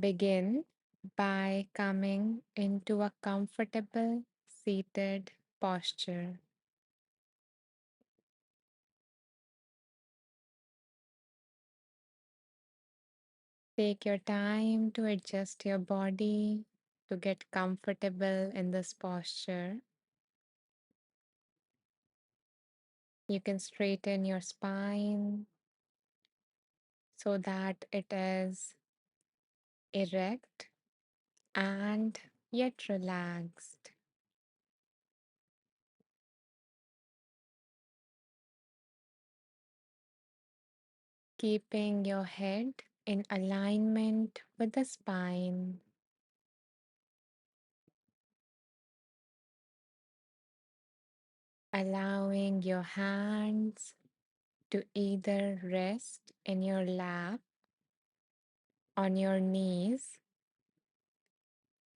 Begin by coming into a comfortable seated posture. Take your time to adjust your body to get comfortable in this posture. You can straighten your spine so that it is erect and yet relaxed. Keeping your head in alignment with the spine, allowing your hands to either rest in your lap, on your knees,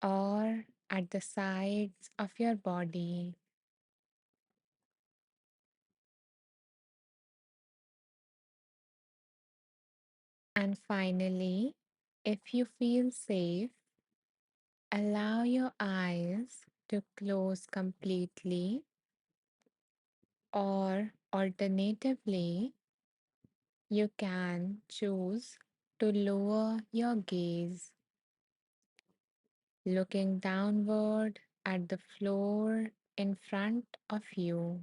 or at the sides of your body. And finally, if you feel safe, allow your eyes to close completely, or alternatively, you can choose to lower your gaze, looking downward at the floor in front of you.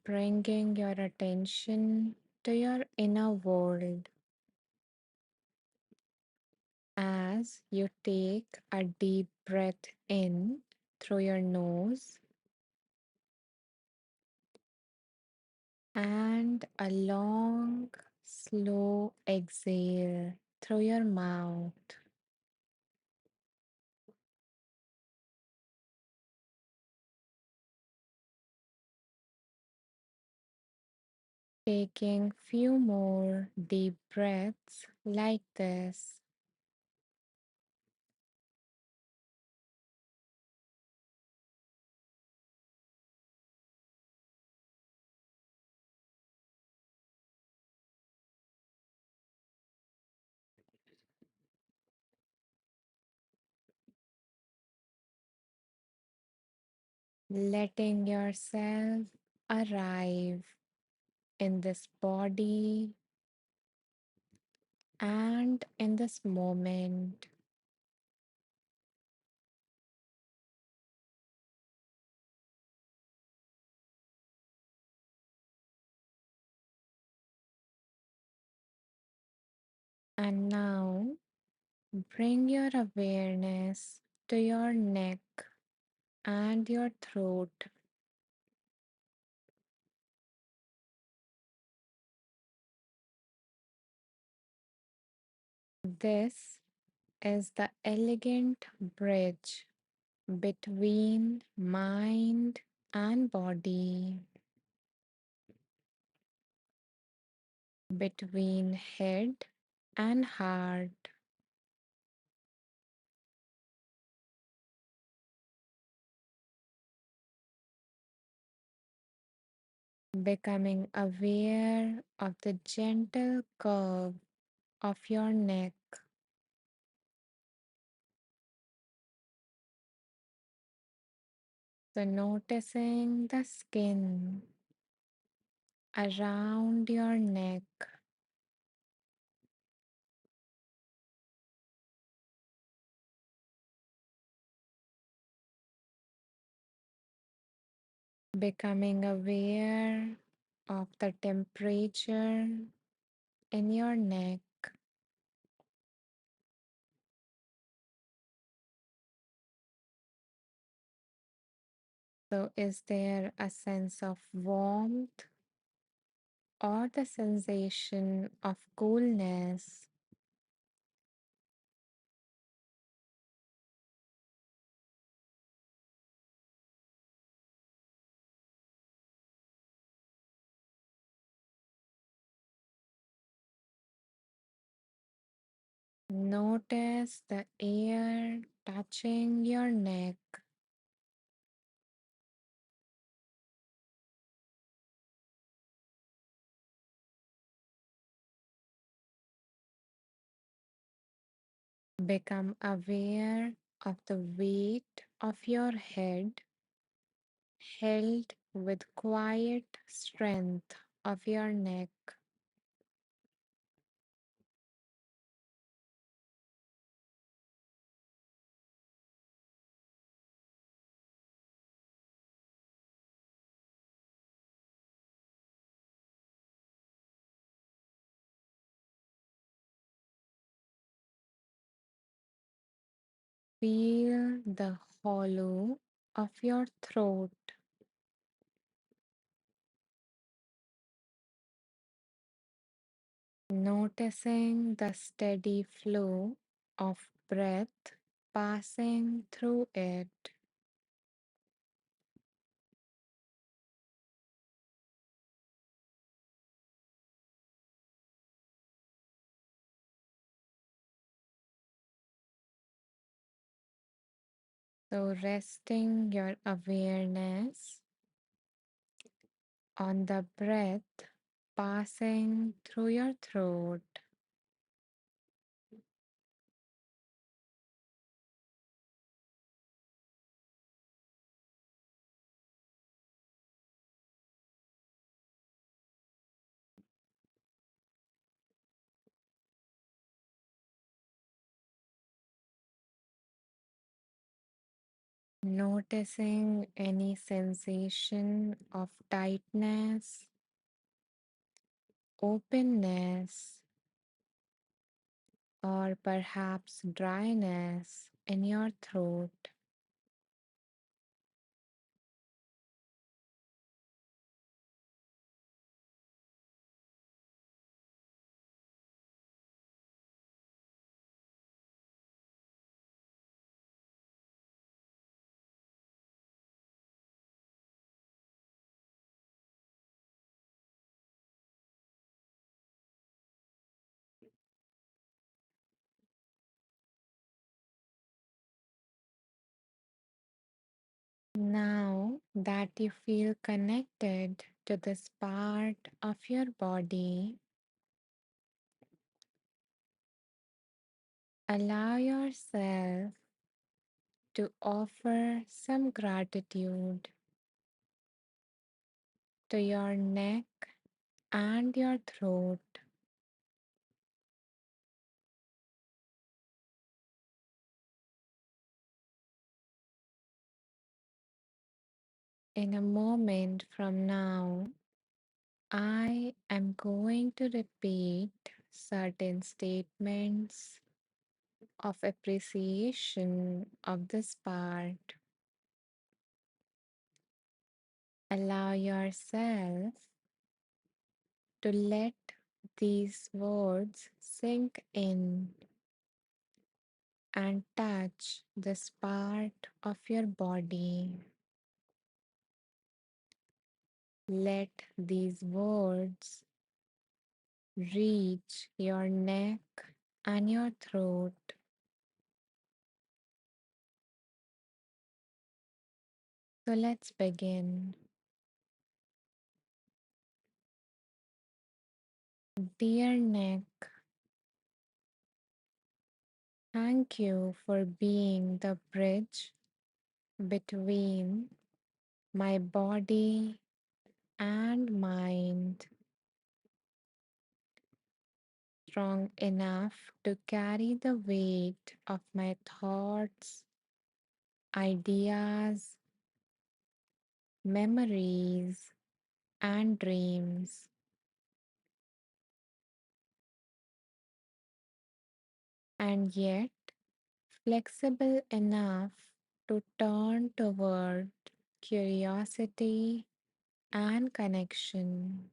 Bringing your attention to your inner world as you take a deep breath in through your nose and a long, slow exhale through your mouth. Taking few more deep breaths like this. Letting yourself arrive in this body and in this moment, and now bring your awareness to your neck and your throat. This is the elegant bridge between mind and body, between head and heart. Becoming aware of the gentle curve of your neck. So, noticing the skin around your neck, becoming aware of the temperature in your neck. So, is there a sense of warmth or the sensation of coolness? Notice the air touching your neck Become aware of the weight of your head held with quiet strength of your neck. Feel the hollow of your throat, noticing the steady flow of breath passing through it. So, resting your awareness on the breath passing through your throat. Noticing any sensation of tightness, openness, or perhaps dryness in your throat. Now that you feel connected to this part of your body, allow yourself to offer some gratitude to your neck and your throat. In a moment from now, I am going to repeat certain statements of appreciation of this part. Allow yourself to let these words sink in and touch this part of your body. Let these words reach your neck and your throat. So let's begin. Dear neck, thank you for being the bridge between my body and mind, strong enough to carry the weight of my thoughts, ideas, memories, and dreams. And yet flexible enough to turn toward curiosity and connection.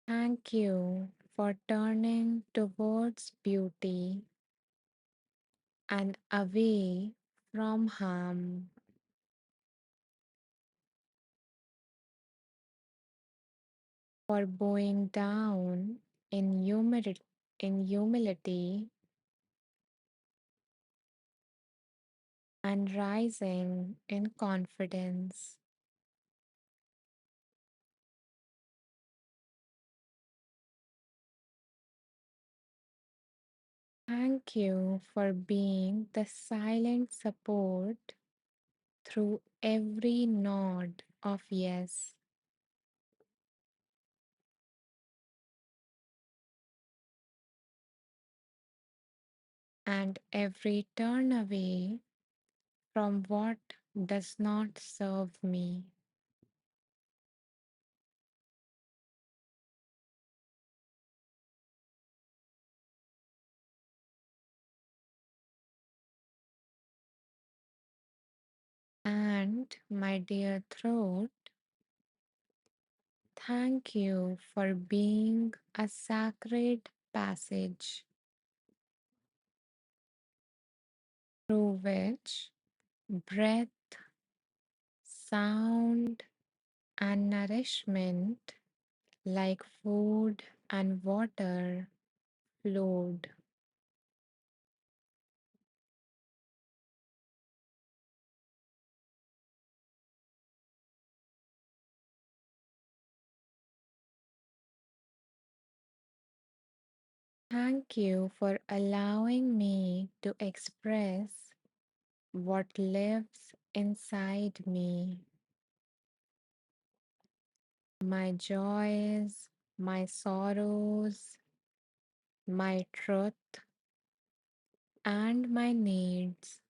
Thank you for turning towards beauty and away from harm, for bowing down in humility and rising in confidence. Thank you for being the silent support through every nod of yes and every turn away from what does not serve me. And my dear throat, thank you for being a sacred passage through which breath, sound, and nourishment, like food and water, flowed. Thank you for allowing me to express what lives inside me, my joys, my sorrows, my truth, and my needs.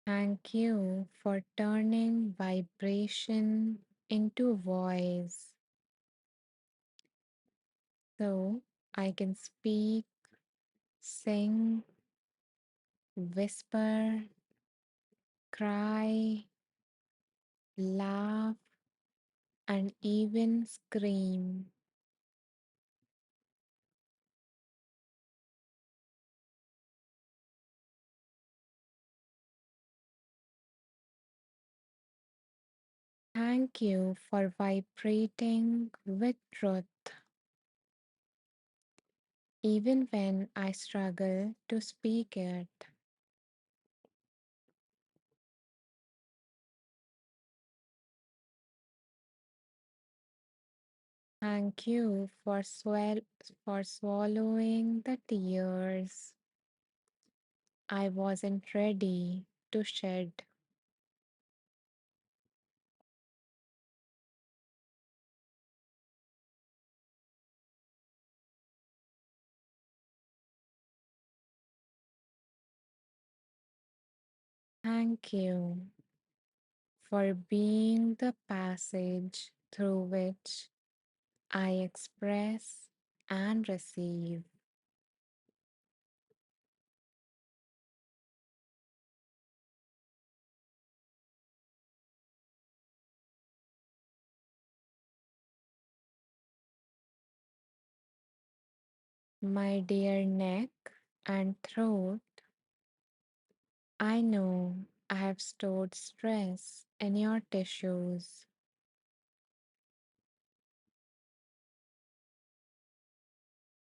Thank you for turning vibration into voice so I can speak, sing, whisper, cry, laugh, and even scream. Thank you for vibrating with truth, even when I struggle to speak it. Thank you for, for swallowing the tears I wasn't ready to shed. Thank you for being the passage through which I express and receive. My dear neck and throat, I know I have stored stress in your tissues.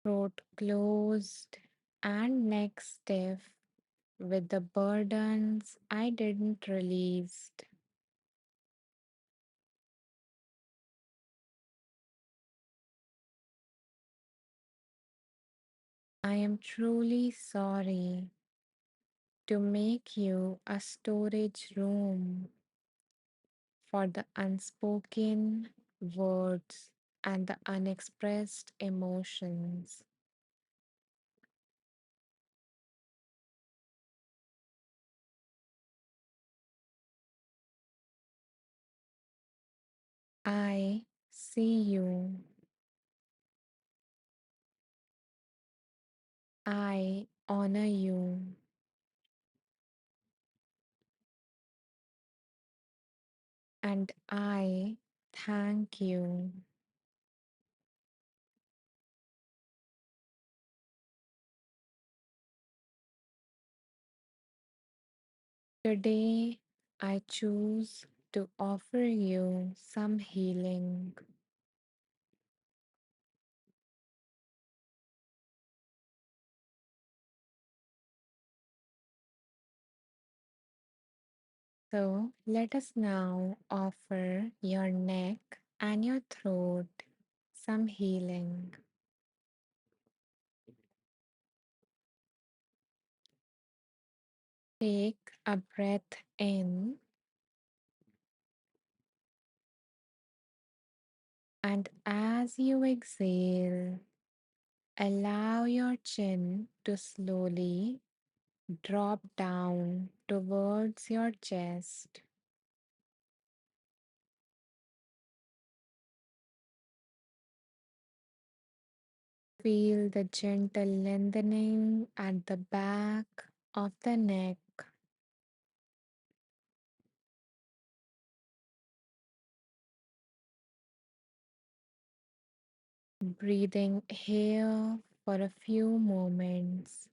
Throat closed and neck stiff with the burdens I didn't release. I am truly sorry to make you a storage room for the unspoken words and the unexpressed emotions. I see you. I honor you. And I thank you. Today, I choose to offer you some healing. So let us now offer your neck and your throat some healing. Take a breath in, and as you exhale, allow your chin to slowly drop down towards your chest. Feel the gentle lengthening at the back of the neck. Breathing here for a few moments.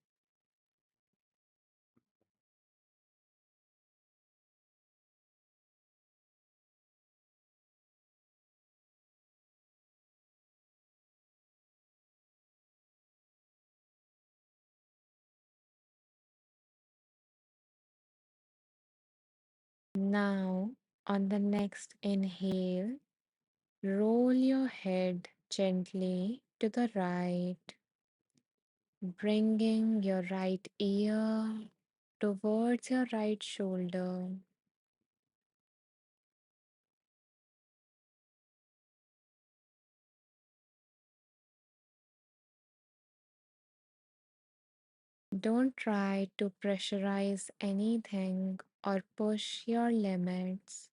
Now, on the next inhale, roll your head gently to the right, bringing your right ear towards your right shoulder. Don't try to pressurize anything or push your limits.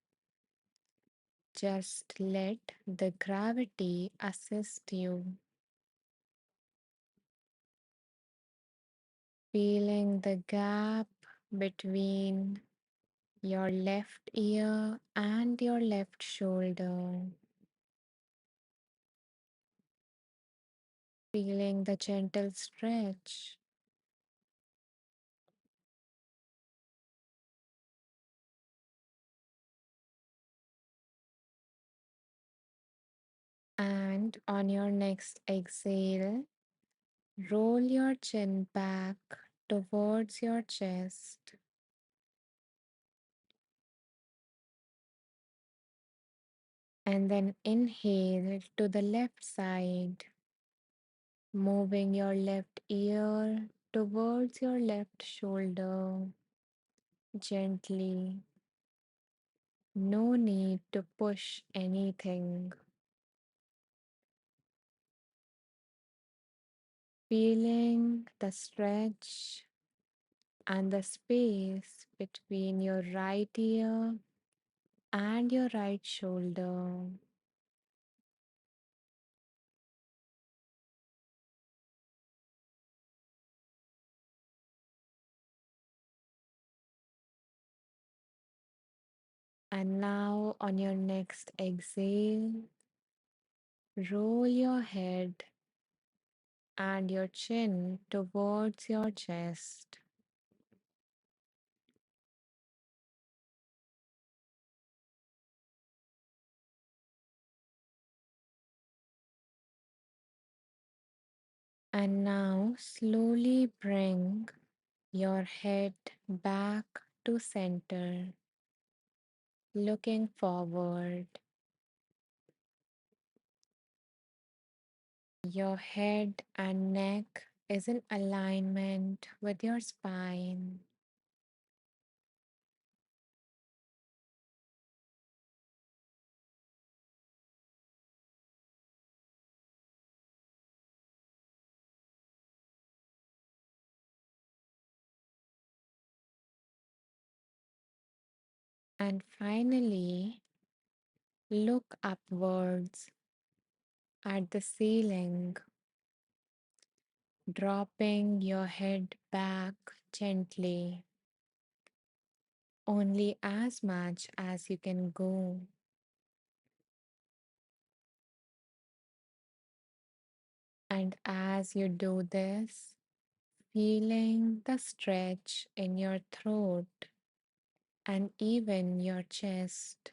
Just let the gravity assist you. Feeling the gap between your left ear and your left shoulder. Feeling the gentle stretch. And on your next exhale, roll your chin back towards your chest. And then inhale to the left side, moving your left ear towards your left shoulder gently. No need to push anything. Feeling the stretch and the space between your right ear and your right shoulder. And now, on your next exhale, roll your head and your chin towards your chest. And now, slowly bring your head back to center, looking forward. Your head and neck is in alignment with your spine. And finally, look upwards at the ceiling, dropping your head back gently, only as much as you can go. And as you do this, feeling the stretch in your throat and even your chest.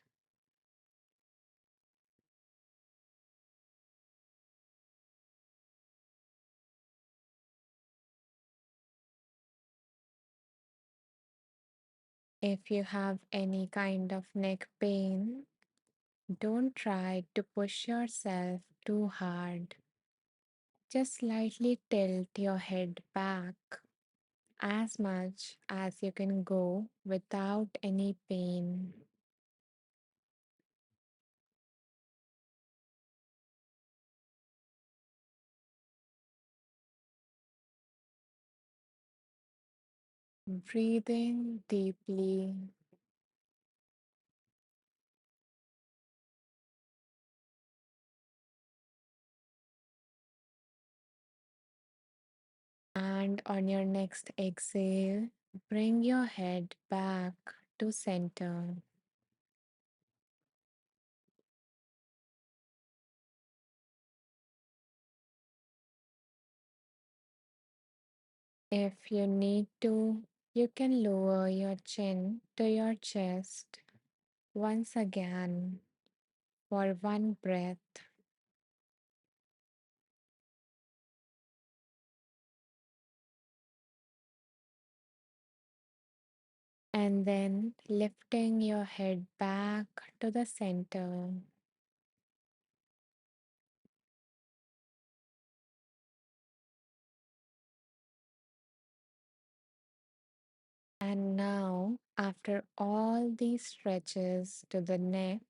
If you have any kind of neck pain, don't try to push yourself too hard. Just slightly tilt your head back as much as you can go without any pain. Breathing deeply and on your next exhale, bring your head back to center. If you need to, you can lower your chin to your chest once again for one breath and then lifting your head back to the center. And now, after all these stretches to the neck,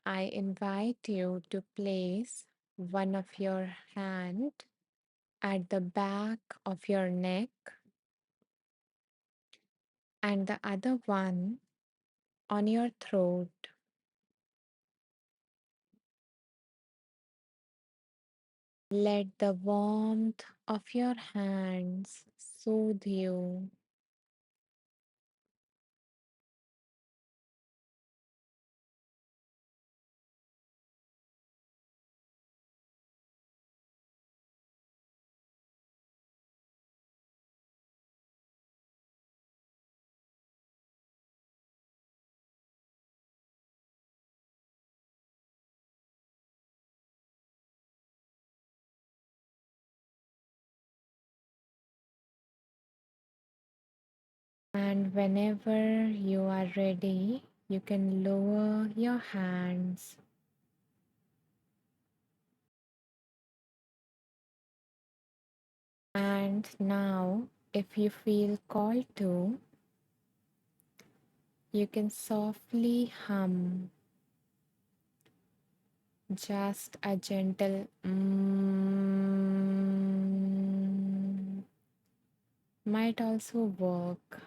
I invite you to place one of your hand at the back of your neck and the other one on your throat. Let the warmth of your hands soothe you. And whenever you are ready, you can lower your hands. And now, if you feel called to, you can softly hum. Just a gentle might also work.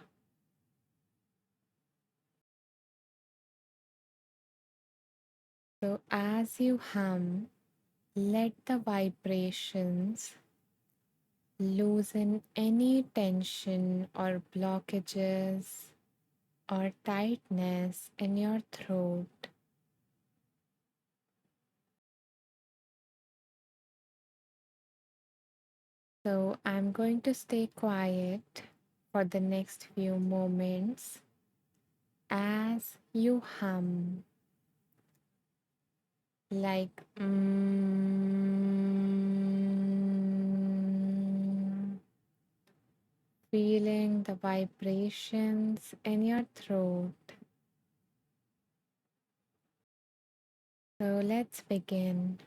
So, as you hum, let the vibrations loosen any tension or blockages or tightness in your throat. So, I'm going to stay quiet for the next few moments as you hum like feeling the vibrations in your throat. So let's begin.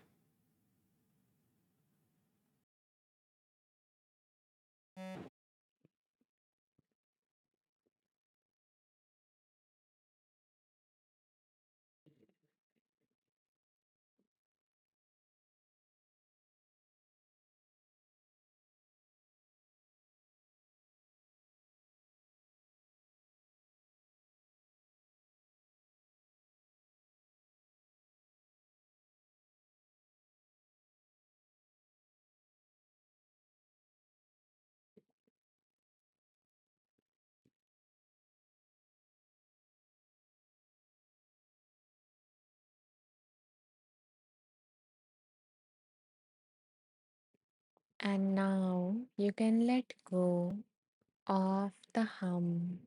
And now you can let go of the hum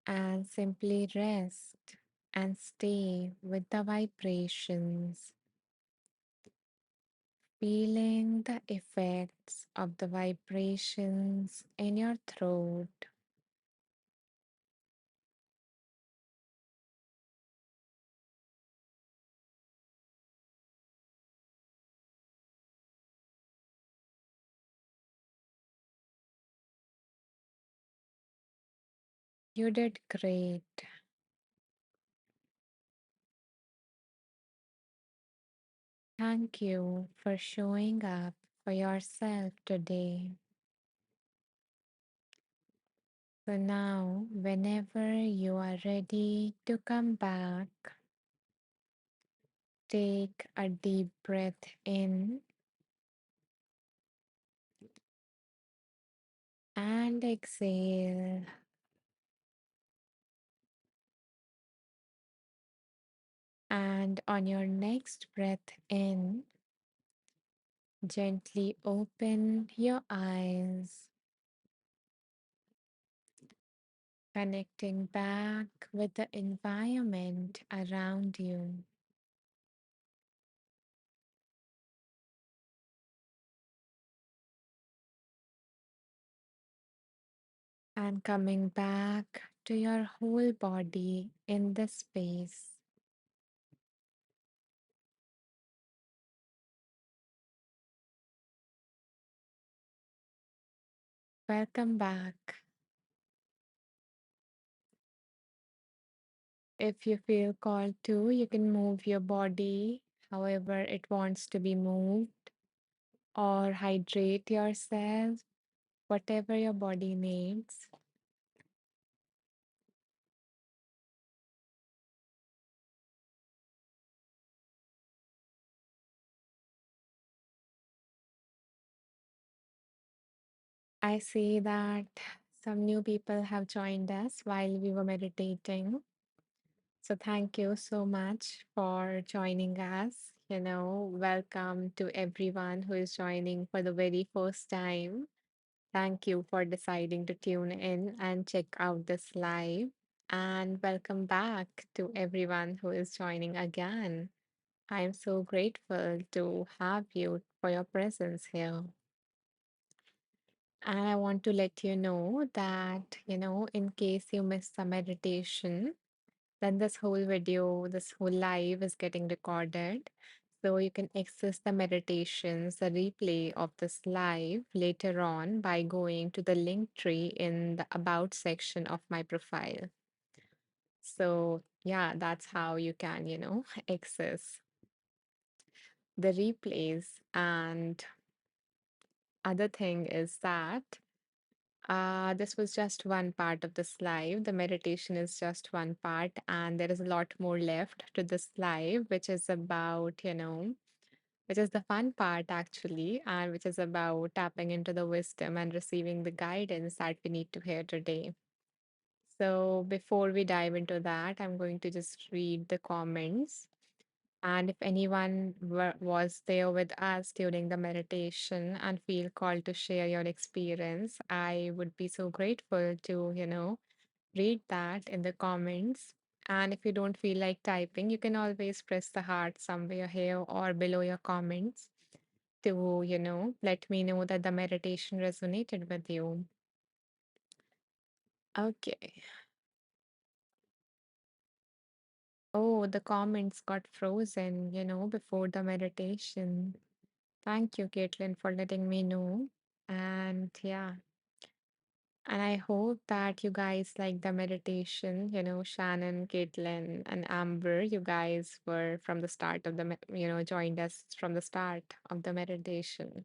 and simply rest and stay with the vibrations, feeling the effects of the vibrations in your throat. You did great. Thank you for showing up for yourself today. So now, whenever you are ready to come back, take a deep breath in and exhale. And on your next breath in, gently open your eyes, connecting back with the environment around you. And coming back to your whole body in this space. Welcome back. If you feel called to, you can move your body however it wants to be moved or hydrate yourself, whatever your body needs. I see that some new people have joined us while we were meditating. So, thank you so much for joining us. Welcome to everyone who is joining for the very first time. Thank you for deciding to tune in and check out this live. And welcome back to everyone who is joining again. I am so grateful to have you for your presence here. And I want to let you know that, in case you missed the meditation, then this whole video, this whole live is getting recorded. So you can access the meditations, the replay of this live later on by going to the link tree in the About section of my profile. So, yeah, that's how you can, access the replays. And other thing is that this was just one part of this live. The meditation is just one part, and there is a lot more left to this live, which is about, which is the fun part actually, and which is about tapping into the wisdom and receiving the guidance that we need to hear today. So, before we dive into that, I'm going to just read the comments. And if anyone was there with us during the meditation and feel called to share your experience, I would be so grateful to, read that in the comments. And if you don't feel like typing, you can always press the heart somewhere here or below your comments to, let me know that the meditation resonated with you. Okay. Oh, the comments got frozen, before the meditation. Thank you, Caitlin, for letting me know. And yeah, and I hope that you guys like the meditation. Shannon, Caitlin, and Amber, you guys were from the start of the, joined us from the start of the meditation.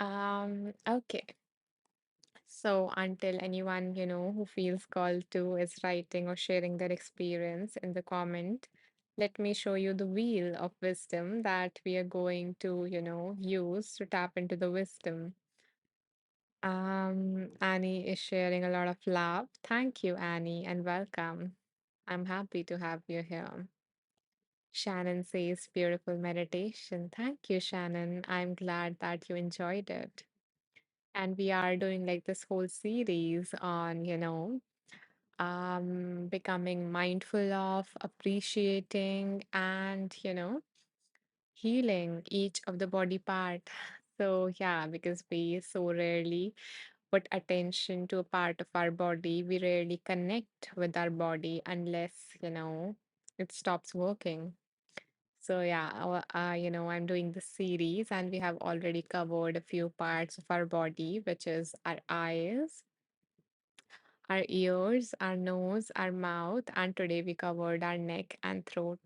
Okay. So until anyone, who feels called to is writing or sharing their experience in the comment, let me show you the wheel of wisdom that we are going to, use to tap into the wisdom. Annie is sharing a lot of love. Thank you, Annie, and welcome. I'm happy to have you here. Shannon says, beautiful meditation. Thank you, Shannon. I'm glad that you enjoyed it. And we are doing like this whole series on, becoming mindful of, appreciating, and, healing each of the body part. So, yeah, because we so rarely put attention to a part of our body, we rarely connect with our body unless, it stops working. So, yeah, I'm doing the series and we have already covered a few parts of our body, which is our eyes, our ears, our nose, our mouth, and today we covered our neck and throat.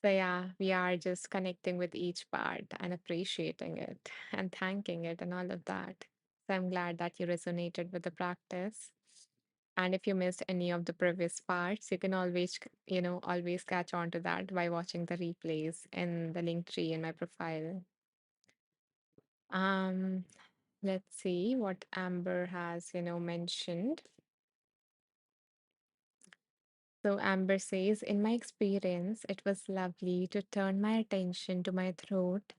So, yeah, we are just connecting with each part and appreciating it and thanking it and all of that. So, I'm glad that you resonated with the practice. And if you missed any of the previous parts, you can always, always catch on to that by watching the replays in the link tree in my profile. Um, let's see what Amber has, mentioned. So Amber says, in my experience, it was lovely to turn my attention to my throat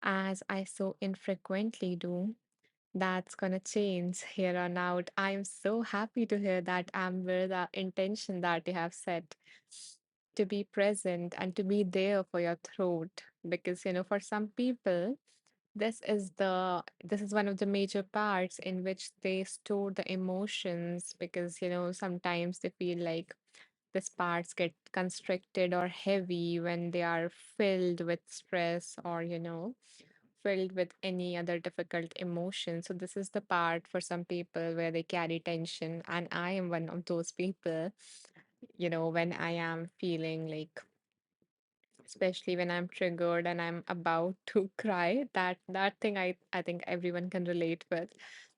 as I so infrequently do. That's gonna change here on out. I'm so happy to hear that, Amber, the intention that you have set to be present and to be there for your throat. Because, for some people, this is one of the major parts in which they store the emotions because, sometimes they feel like these parts get constricted or heavy when they are filled with stress or, filled with any other difficult emotion. So, this is the part for some people where they carry tension. And I am one of those people, when I am feeling like, especially when I'm triggered and I'm about to cry, that thing I think everyone can relate with.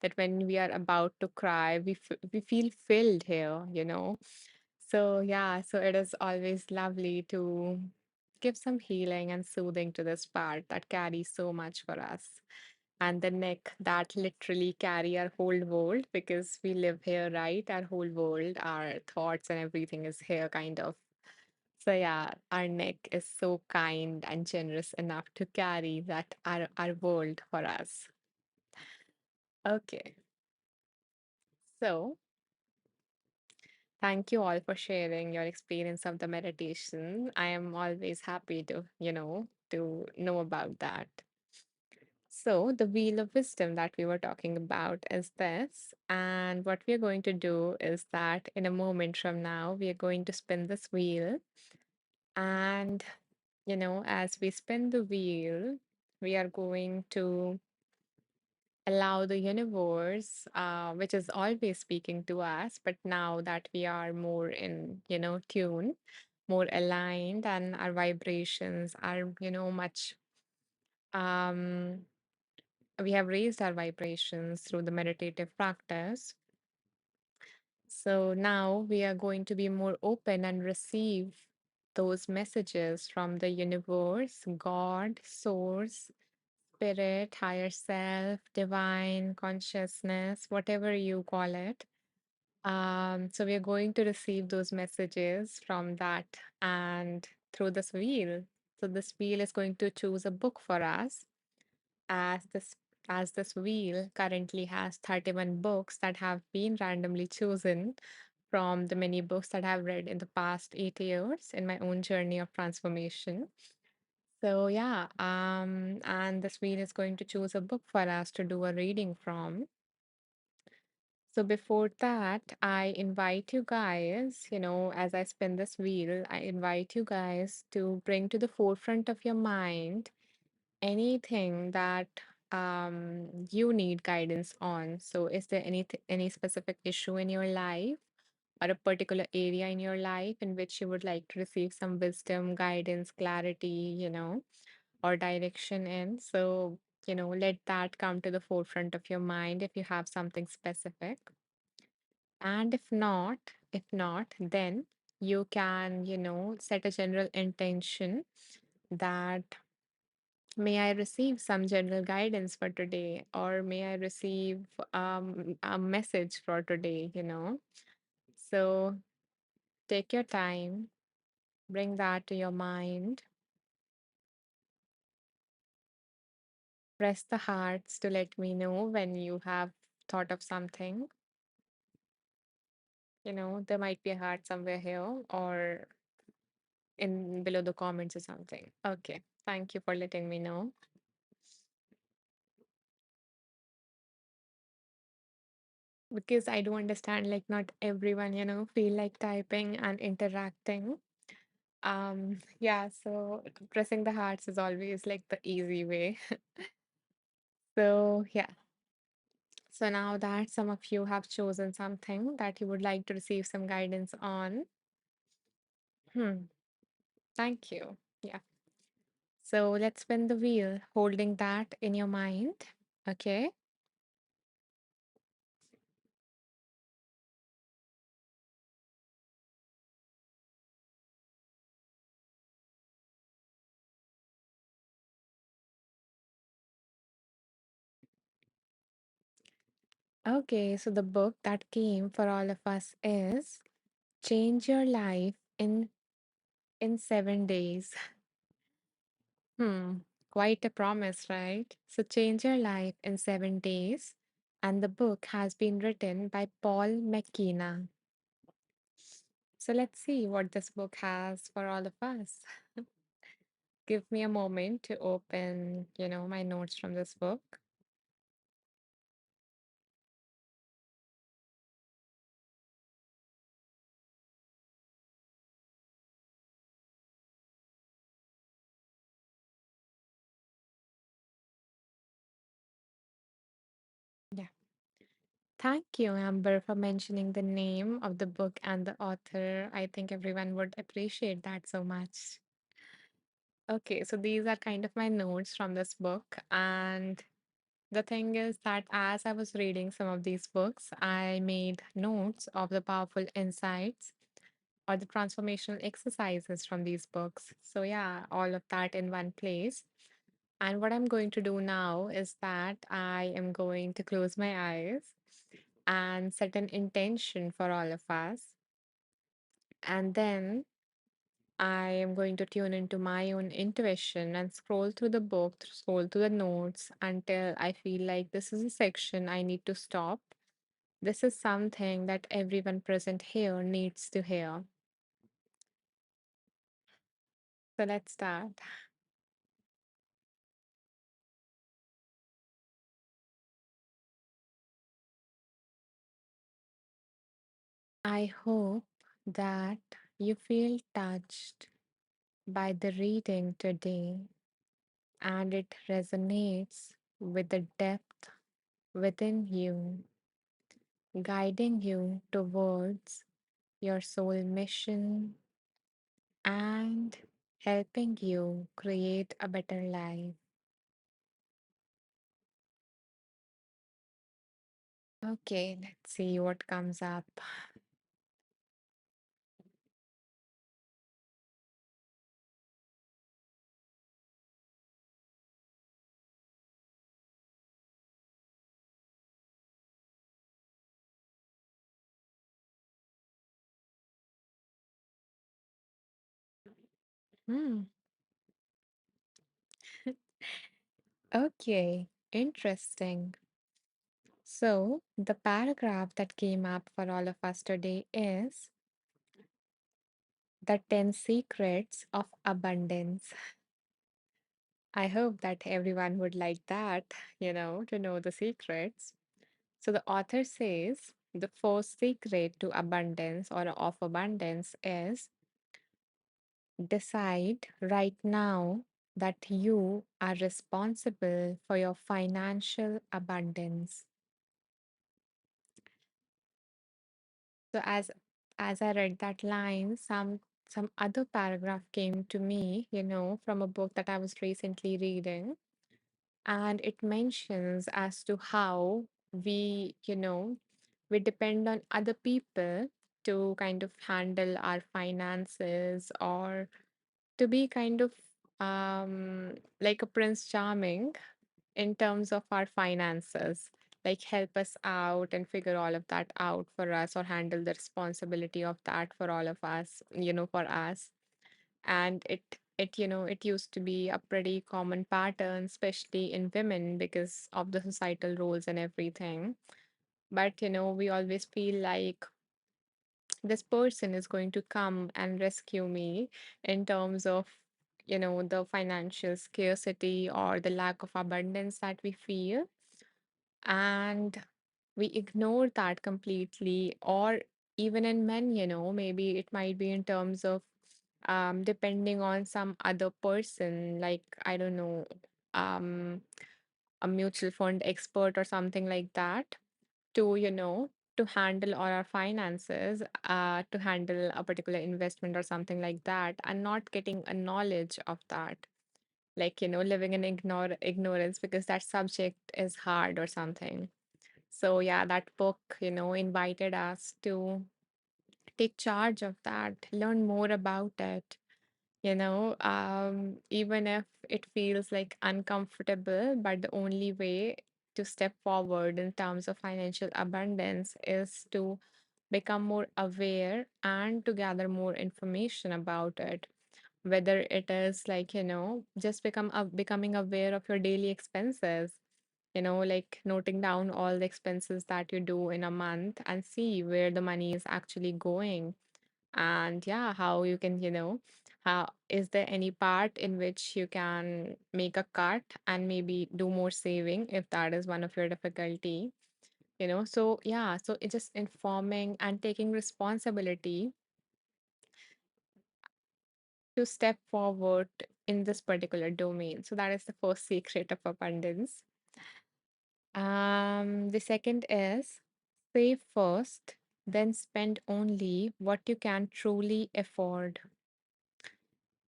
That when we are about to cry, we feel filled here. So, yeah, so it is always lovely to give some healing and soothing to this part that carries so much for us. And the neck that literally carry our whole world because we live here, right? Our whole world, our thoughts and everything is here, kind of. So, yeah, our neck is so kind and generous enough to carry that our world for us. Okay, so thank you all for sharing your experience of the meditation. I am always happy to know about that. So, the wheel of wisdom that we were talking about is this. And what we are going to do is that in a moment from now, we are going to spin this wheel. And, as we spin the wheel, we are going to allow the universe, which is always speaking to us, but now that we are more in, tune, more aligned, and our vibrations are, much, um, we have raised our vibrations through the meditative practice. So now we are going to be more open and receive those messages from the universe, God, source, spirit, higher self, divine consciousness, whatever you call it. So we are going to receive those messages from that and through this wheel. So this wheel is going to choose a book for us as this wheel currently has 31 books that have been randomly chosen from the many books that I've read in the past 8 years in my own journey of transformation. So yeah, and this wheel is going to choose a book for us to do a reading from. So before that, I invite you guys, as I spin this wheel, I invite you guys to bring to the forefront of your mind anything that you need guidance on. So is there any specific issue in your life or a particular area in your life in which you would like to receive some wisdom, guidance, clarity, or direction in? So, let that come to the forefront of your mind if you have something specific. And if not, then you can, set a general intention that may I receive some general guidance for today, or may I receive a message for today. So take your time, bring that to your mind, press the hearts to let me know when you have thought of something. There might be a heart somewhere here or in below the comments or something. Okay, thank you for letting me know. Because I do understand, like, not everyone, feel like typing and interacting. Yeah, so pressing the hearts is always like the easy way. So, yeah. So now that some of you have chosen something that you would like to receive some guidance on, hmm, thank you. Yeah. So let's spin the wheel, holding that in your mind. Okay. Okay. So the book that came for all of us is Change Your Life in 7 days. Hmm. Quite a promise, right? So change your life in 7 days. And the book has been written by Paul McKenna. So let's see what this book has for all of us. Give me a moment to open, my notes from this book. Yeah. Thank you, Amber, for mentioning the name of the book and the author. I think everyone would appreciate that so much. Okay, so these are kind of my notes from this book. And the thing is that as I was reading some of these books, I made notes of the powerful insights or the transformational exercises from these books. So, yeah, all of that in one place. And what I'm going to do now is that I am going to close my eyes and set an intention for all of us. And then I am going to tune into my own intuition and scroll through the book, scroll through the notes until I feel like this is a section I need to stop. This is something that everyone present here needs to hear. So let's start. I hope that you feel touched by the reading today and it resonates with the depth within you, guiding you towards your soul mission and helping you create a better life. Okay, let's see what comes up. Hmm. Okay, interesting. So, the paragraph that came up for all of us today is the 10 secrets of abundance. I hope that everyone would like that, to know the secrets. So, the author says the first secret to abundance or of abundance is decide right now that you are responsible for your financial abundance. So as I read that line, some other paragraph came to me, from a book that I was recently reading, and it mentions as to how we depend on other people to kind of handle our finances or to be kind of like a Prince Charming in terms of our finances, like help us out and figure all of that out for us or handle the responsibility of that for all of us, for us. And it used to be a pretty common pattern, especially in women because of the societal roles and everything. But, we always feel like this person is going to come and rescue me in terms of the financial scarcity or the lack of abundance that we feel, and we ignore that completely. Or even in men, maybe it might be in terms of depending on some other person, like I don't know, um a mutual fund expert or something like that. to, to handle all our finances, to handle a particular investment or something like that, and not getting a knowledge of that. Like, living in ignorance because that subject is hard or something. So, yeah, that book, invited us to take charge of that, learn more about it, even if it feels like uncomfortable, but the only way to step forward in terms of financial abundance is to become more aware and to gather more information about it. Whether it is like, just becoming aware of your daily expenses, like noting down all the expenses that you do in a month and see where the money is actually going. And yeah, how you can, how is there any part in which you can make a cut and maybe do more saving if that is one of your difficulty. So yeah, so it's just informing and taking responsibility to step forward in this particular domain. So that is the first secret of abundance. The second is save first, then spend only what you can truly afford.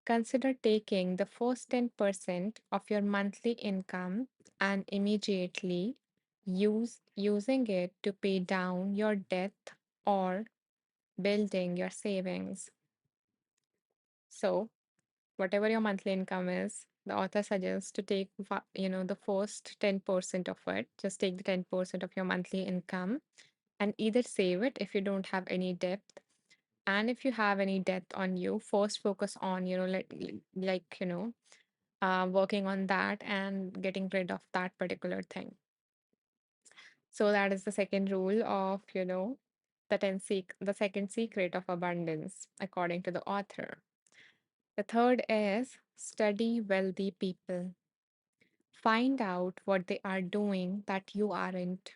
Consider taking the first 10% of your monthly income and immediately using it to pay down your debt or building your savings. So, whatever your monthly income is, the author suggests to take the first 10% of it. Just take the 10% of your monthly income and either save it if you don't have any debt, and if you have any debt on you, first focus on working on that and getting rid of that particular thing. So that is the second rule of, the second secret of abundance, according to the author. The third is study wealthy people. Find out what they are doing that you aren't.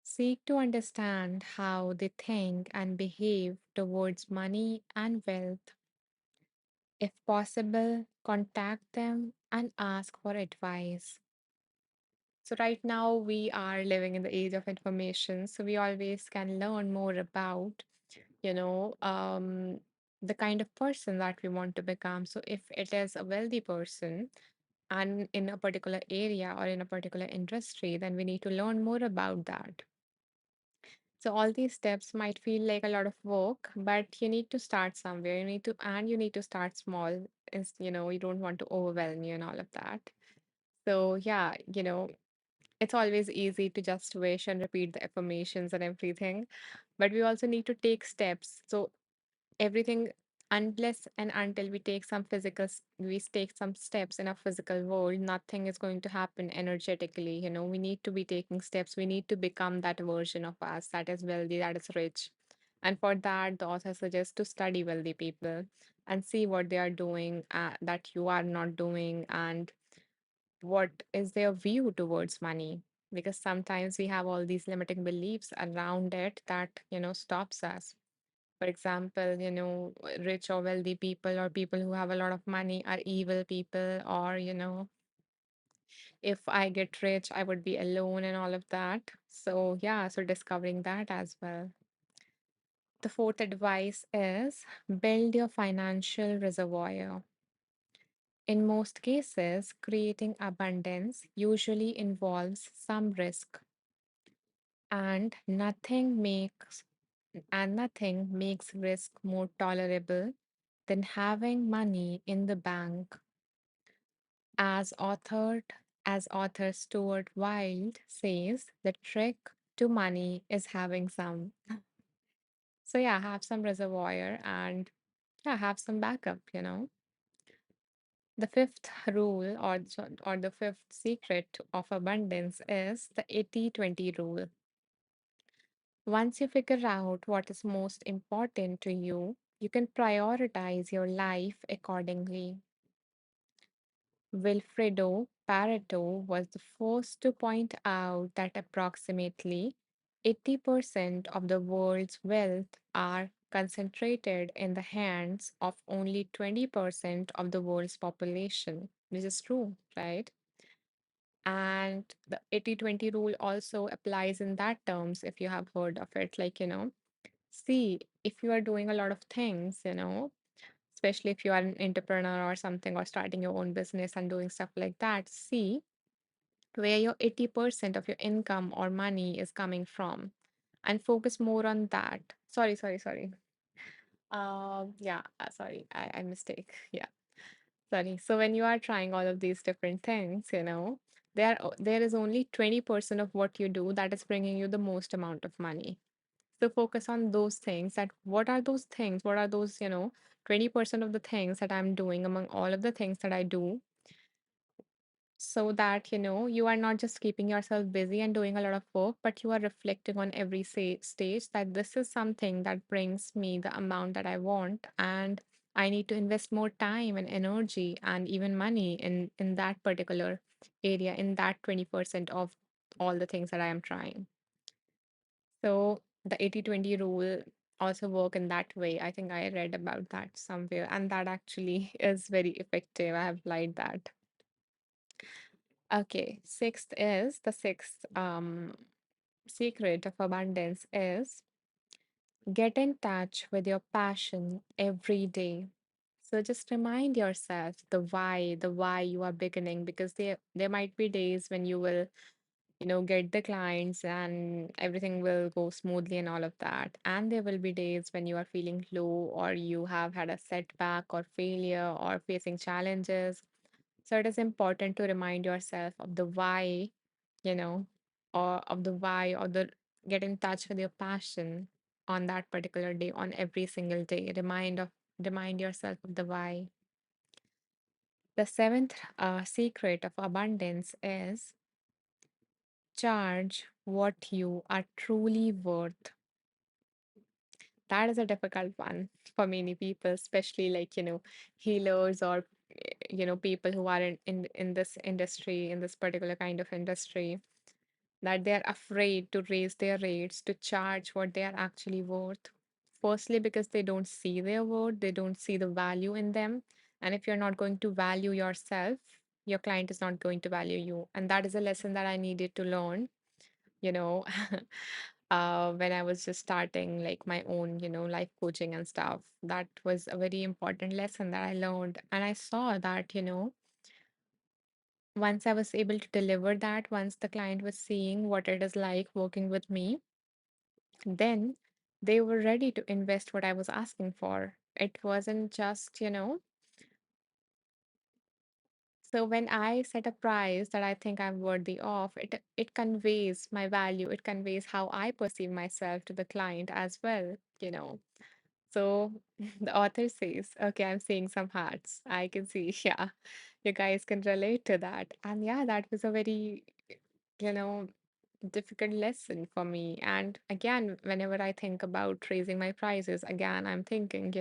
Seek to understand how they think and behave towards money and wealth. If possible, contact them and ask for advice. So, right now, we are living in the age of information. So, we always can learn more about, you know, um, the kind of person that we want to become. So, if it is a wealthy person and in a particular area or in a particular industry, then we need to learn more about that. So, all these steps might feel like a lot of work, but you need to start somewhere. You need to start small. You don't want to overwhelm you and all of that. So, yeah, it's always easy to just wish and repeat the affirmations and everything, but we also need to take steps. So everything, unless and until we take we take some steps in a physical world, nothing is going to happen energetically. We need to be taking steps. We need to become that version of us that is wealthy, that is rich. And for that, the author suggests to study wealthy people and see what they are doing that you are not doing, and what is their view towards money, because sometimes we have all these limiting beliefs around it that stops us. For example, rich or wealthy people or people who have a lot of money are evil people, or if I get rich I would be alone and all of that. So yeah, so discovering that as well. The fourth advice is build your financial reservoir. In most cases, creating abundance usually involves some risk, and nothing makes risk more tolerable than having money in the bank. As authored as author Stuart Wilde says, the trick to money is having some. So yeah, have some reservoir and yeah, have some backup. The fifth rule, or the fifth secret of abundance, is the 80/20 rule. Once you figure out what is most important to you, you can prioritize your life accordingly. Wilfredo Pareto was the first to point out that approximately 80% of the world's wealth are concentrated in the hands of only 20% of the world's population, which is true, right? And the 80/20 rule also applies in that terms if you have heard of it. Like, see, if you are doing a lot of things, especially if you are an entrepreneur or something, or starting your own business and doing stuff like that, see where your 80% of your income or money is coming from and focus more on that. Sorry. Yeah, sorry, I mistake. Yeah, sorry. So when you are trying all of these different things, there is only 20% of what you do that is bringing you the most amount of money. So focus on those things. That what are those things? What are those, 20% of the things that I'm doing among all of the things that I do, so that you are not just keeping yourself busy and doing a lot of work, but you are reflecting on every stage that this is something that brings me the amount that I want, and I need to invest more time and energy and even money in that particular area, in that 20% of all the things that I am trying. So the 80/20 rule also work in that way. I think I read about that somewhere, and that actually is very effective. I have applied that. Okay, the sixth secret of abundance is get in touch with your passion every day. So just remind yourself the why you are beginning, because there might be days when you will, get the clients and everything will go smoothly and all of that. And there will be days when you are feeling low, or you have had a setback or failure or facing challenges. So it is important to remind yourself of the why, you know, or of the why, or the get in touch with your passion on that particular day, on every single day. Remind yourself of the why. The seventh secret of abundance is charge what you are truly worth. That is a difficult one for many people, especially like, healers, or people who are in this industry, in this particular kind of industry, that they're afraid to raise their rates, to charge what they are actually worth. Firstly, because they don't see their worth, they don't see the value in them. And if you're not going to value yourself, your client is not going to value you. And that is a lesson that I needed to learn, you know, when I was just starting like my own, life coaching and stuff. That was a very important lesson that I learned. And I saw that, once I was able to deliver that, once the client was seeing what it is like working with me, then they were ready to invest what I was asking for. It wasn't just, so when I set a price that I think I'm worthy of, it conveys my value. It conveys how I perceive myself to the client as well. So the author says, okay, I'm seeing some hearts. I can see, yeah, you guys can relate to that. And yeah, that was a very, you know, difficult lesson for me. And again, whenever I think about raising my prices, again, I'm thinking,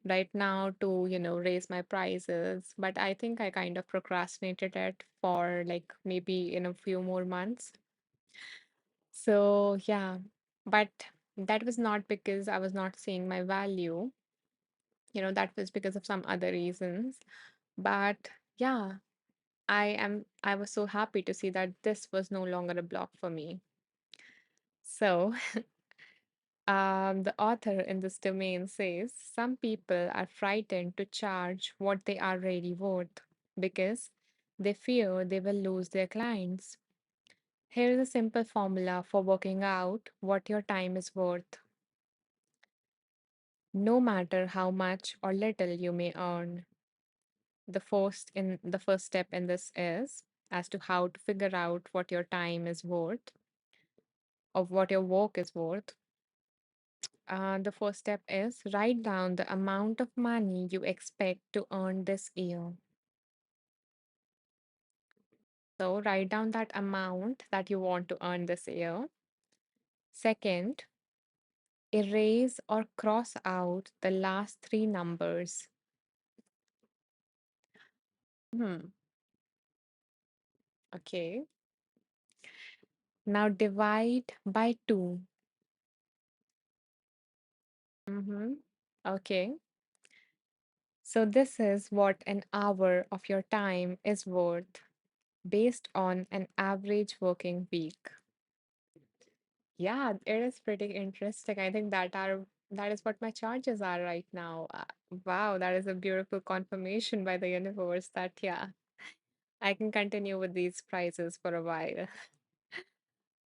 right now to, raise my prices. But I think I kind of procrastinated it for like maybe in a few more months. So yeah, but that was not because I was not seeing my value, that was because of some other reasons. But yeah, I was so happy to see that this was no longer a block for me. So the author in this domain says some people are frightened to charge what they are really worth because they fear they will lose their clients. Here is a simple formula for working out what your time is worth. No matter how much or little you may earn, the first step in this is as to how to figure out what your time is worth, of what your work is worth. The first step is write down the amount of money you expect to earn this year. So write down that amount that you want to earn this year. Second, erase or cross out the last three numbers. Hmm. Okay. Now divide by two. Mm-hmm. Okay. So this is what an hour of your time is worth. based on an average working week. Yeah, it is pretty interesting. I think that is what my charges are right now. Wow, that is a beautiful confirmation by the universe that yeah, I can continue with these prizes for a while.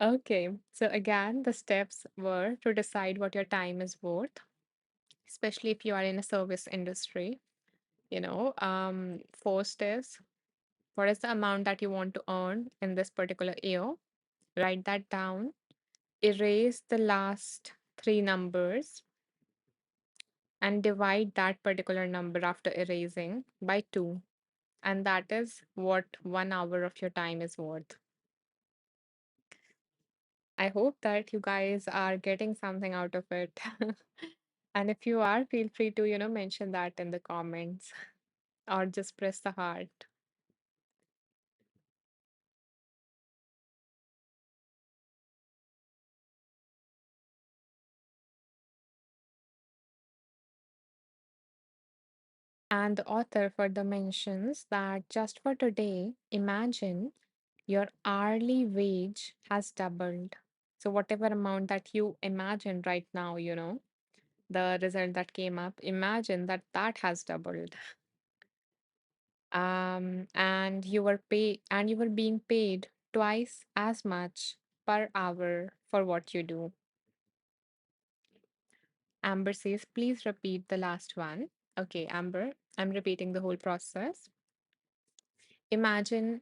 Okay, so again, the steps were to decide what your time is worth, especially if you are in a service industry. First is what is the amount that you want to earn in this particular year? Write that down. Erase the last three numbers and divide that particular number after erasing by 2. And that is what 1 hour of your time is worth. I hope that you guys are getting something out of it. And if you are, feel free to, mention that in the comments or just press the heart. And the author further mentions that just for today, imagine your hourly wage has doubled. So, whatever amount that you imagine right now, the result that came up, imagine that that has doubled. And you were being paid twice as much per hour for what you do. Amber says, please repeat the last one. Okay, Amber, I'm repeating the whole process. Imagine,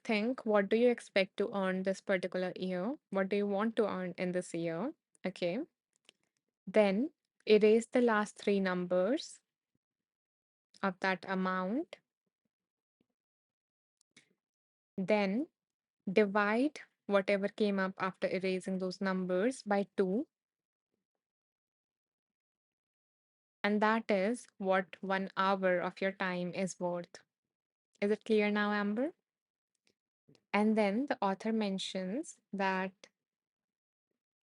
think what do you expect to earn this particular year? What do you want to earn in this year? Okay. Then erase the last three numbers of that amount. Then divide whatever came up after erasing those numbers by 2. And that is what 1 hour of your time is worth. Is it clear now, Amber? And then the author mentions that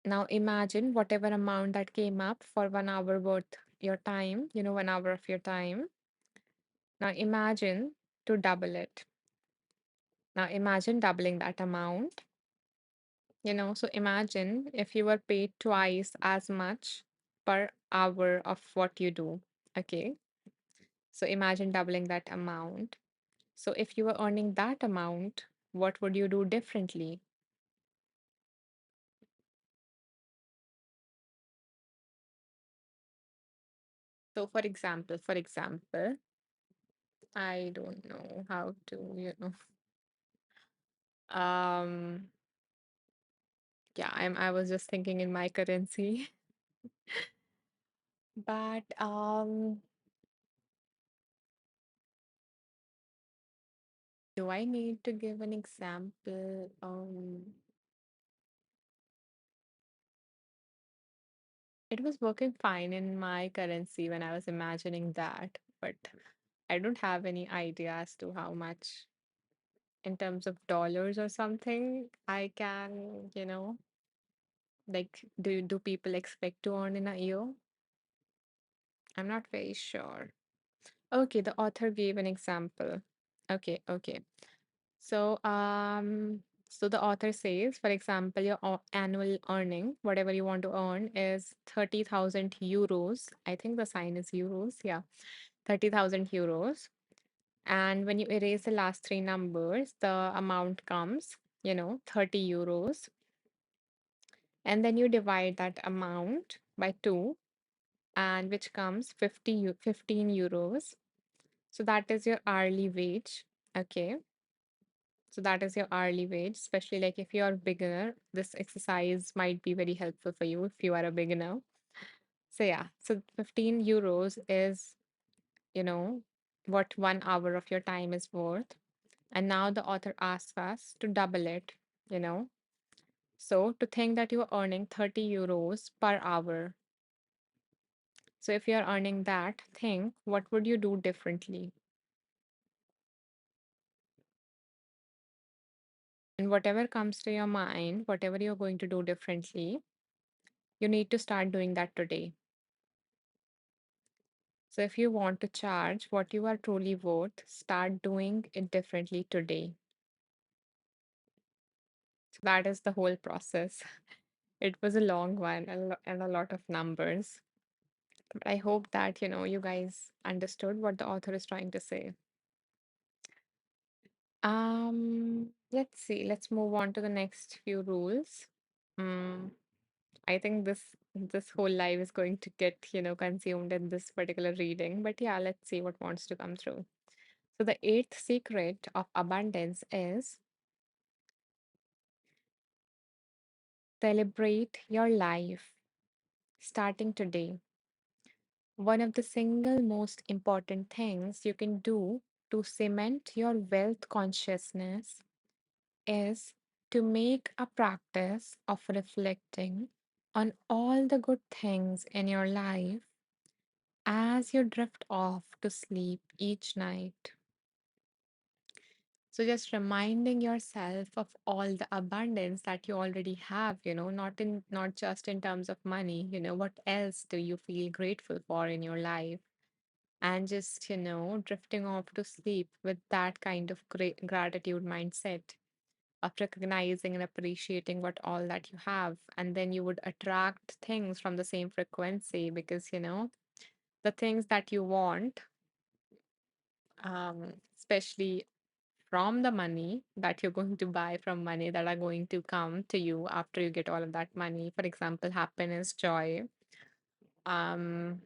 now imagine whatever amount that came up for 1 hour worth your time, 1 hour of your time. Now imagine to double it. Now imagine doubling that amount, so imagine if you were paid twice as much per hour of what you do. Okay. So imagine doubling that amount. So if you were earning that amount, what would you do differently? So for example, I don't know how to, um yeah, I was just thinking in my currency. But do I need to give an example? It was working fine in my currency when I was imagining that, but I don't have any idea as to how much in terms of dollars or something I can, like do people expect to earn in a year? I'm not very sure. Okay, the author gave an example. Okay, okay. So, so the author says, for example, your annual earning, whatever you want to earn, is 30,000 euros. I think the sign is euros. Yeah, 30,000 euros. And when you erase the last three numbers, the amount comes, 30 euros. And then you divide that amount by 2, and which comes 15 euros. So that is your hourly wage. Okay. So that is your hourly wage, especially like if you're a beginner, this exercise might be very helpful for you if you are a beginner. So yeah, so 15 euros is, you know, what 1 hour of your time is worth. And now the author asks us to double it, you know. So to think that you are earning 30 euros per hour. So if you're earning that, think what would you do differently? And whatever comes to your mind, whatever you're going to do differently, you need to start doing that today. So if you want to charge what you are truly worth, start doing it differently today. that is the whole process. It was a long one and a lot of numbers. But I hope that, you guys understood what the author is trying to say. Let's see. Let's move on to the next few rules. Mm, I think this whole life is going to get, consumed in this particular reading. But yeah, let's see what wants to come through. So the eighth secret of abundance is celebrate your life starting today. One of the single most important things you can do to cement your wealth consciousness is to make a practice of reflecting on all the good things in your life as you drift off to sleep each night. So just reminding yourself of all the abundance that you already have, not just in terms of money, what else do you feel grateful for in your life? And just, drifting off to sleep with that kind of great gratitude mindset of recognizing and appreciating what all that you have. And then you would attract things from the same frequency because, the things that you want, especially from the money that you're going to buy from money that are going to come to you after you get all of that money. For example, happiness, joy, um,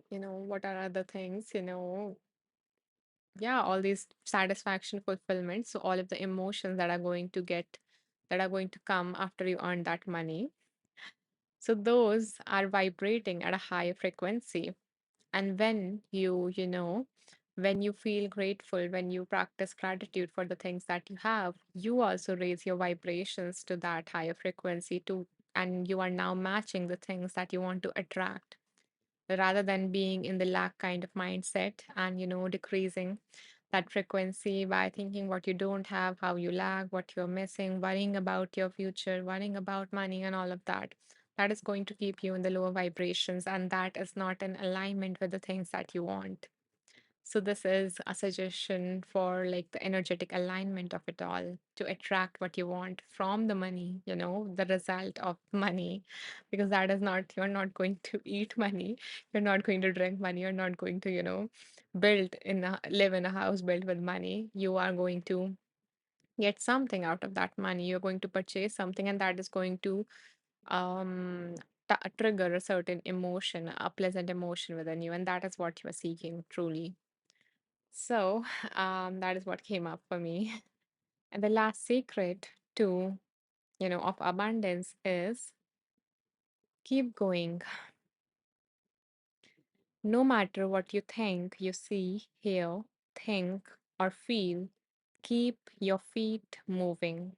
what are other things, yeah, all these satisfaction, fulfillment. So all of the emotions that are going to come after you earn that money. So those are vibrating at a higher frequency. And when you feel grateful, when you practice gratitude for the things that you have, you also raise your vibrations to that higher frequency too. And you are now matching the things that you want to attract rather than being in the lack kind of mindset and, decreasing that frequency by thinking what you don't have, how you lack, what you're missing, worrying about your future, worrying about money, and all of that. That is going to keep you in the lower vibrations, and that is not in alignment with the things that you want. So, this is a suggestion for like the energetic alignment of it all to attract what you want from the money, the result of money, because that is not, you're not going to eat money, you're not going to drink money, you're not going to, live in a house built with money. You are going to get something out of that money. You're going to purchase something, and that is going to um, trigger a certain emotion, a pleasant emotion within you, and that is what you are seeking truly. So, that is what came up for me. And the last secret to, of abundance is keep going. No matter what you think, you see, hear, think, or feel, keep your feet moving.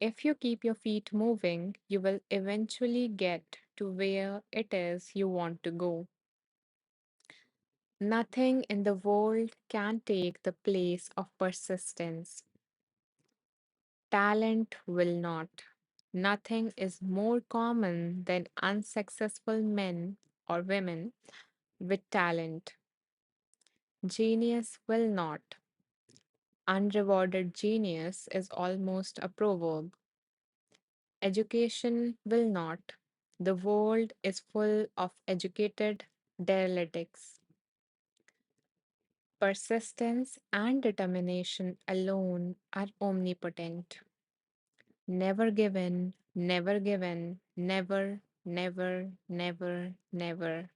If you keep your feet moving, you will eventually get to where it is you want to go. Nothing in the world can take the place of persistence. Talent will not. Nothing is more common than unsuccessful men or women with talent. Genius will not. Unrewarded genius is almost a proverb. Education will not. The world is full of educated derelicts. Persistence and determination alone are omnipotent. Never give in, never give in, never, never, never, never.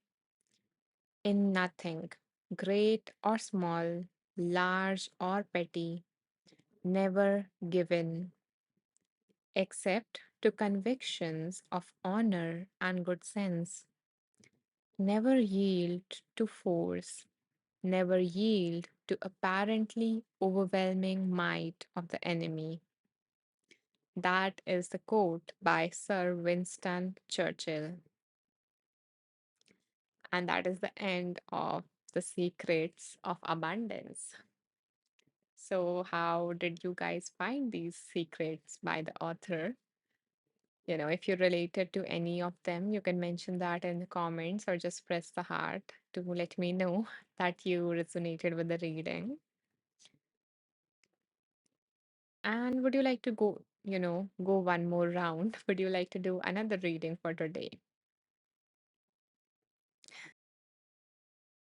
In nothing, great or small, large or petty, never give in, except to convictions of honor and good sense. Never yield to force, never yield to apparently overwhelming might of the enemy. That is the quote by Sir Winston Churchill. And that is the end of the secrets of abundance. So, how did you guys find these secrets by the author? If you related to any of them, you can mention that in the comments or just press the heart to let me know that you resonated with the reading. And would you like to go? go one more round? Would you like to do another reading for today?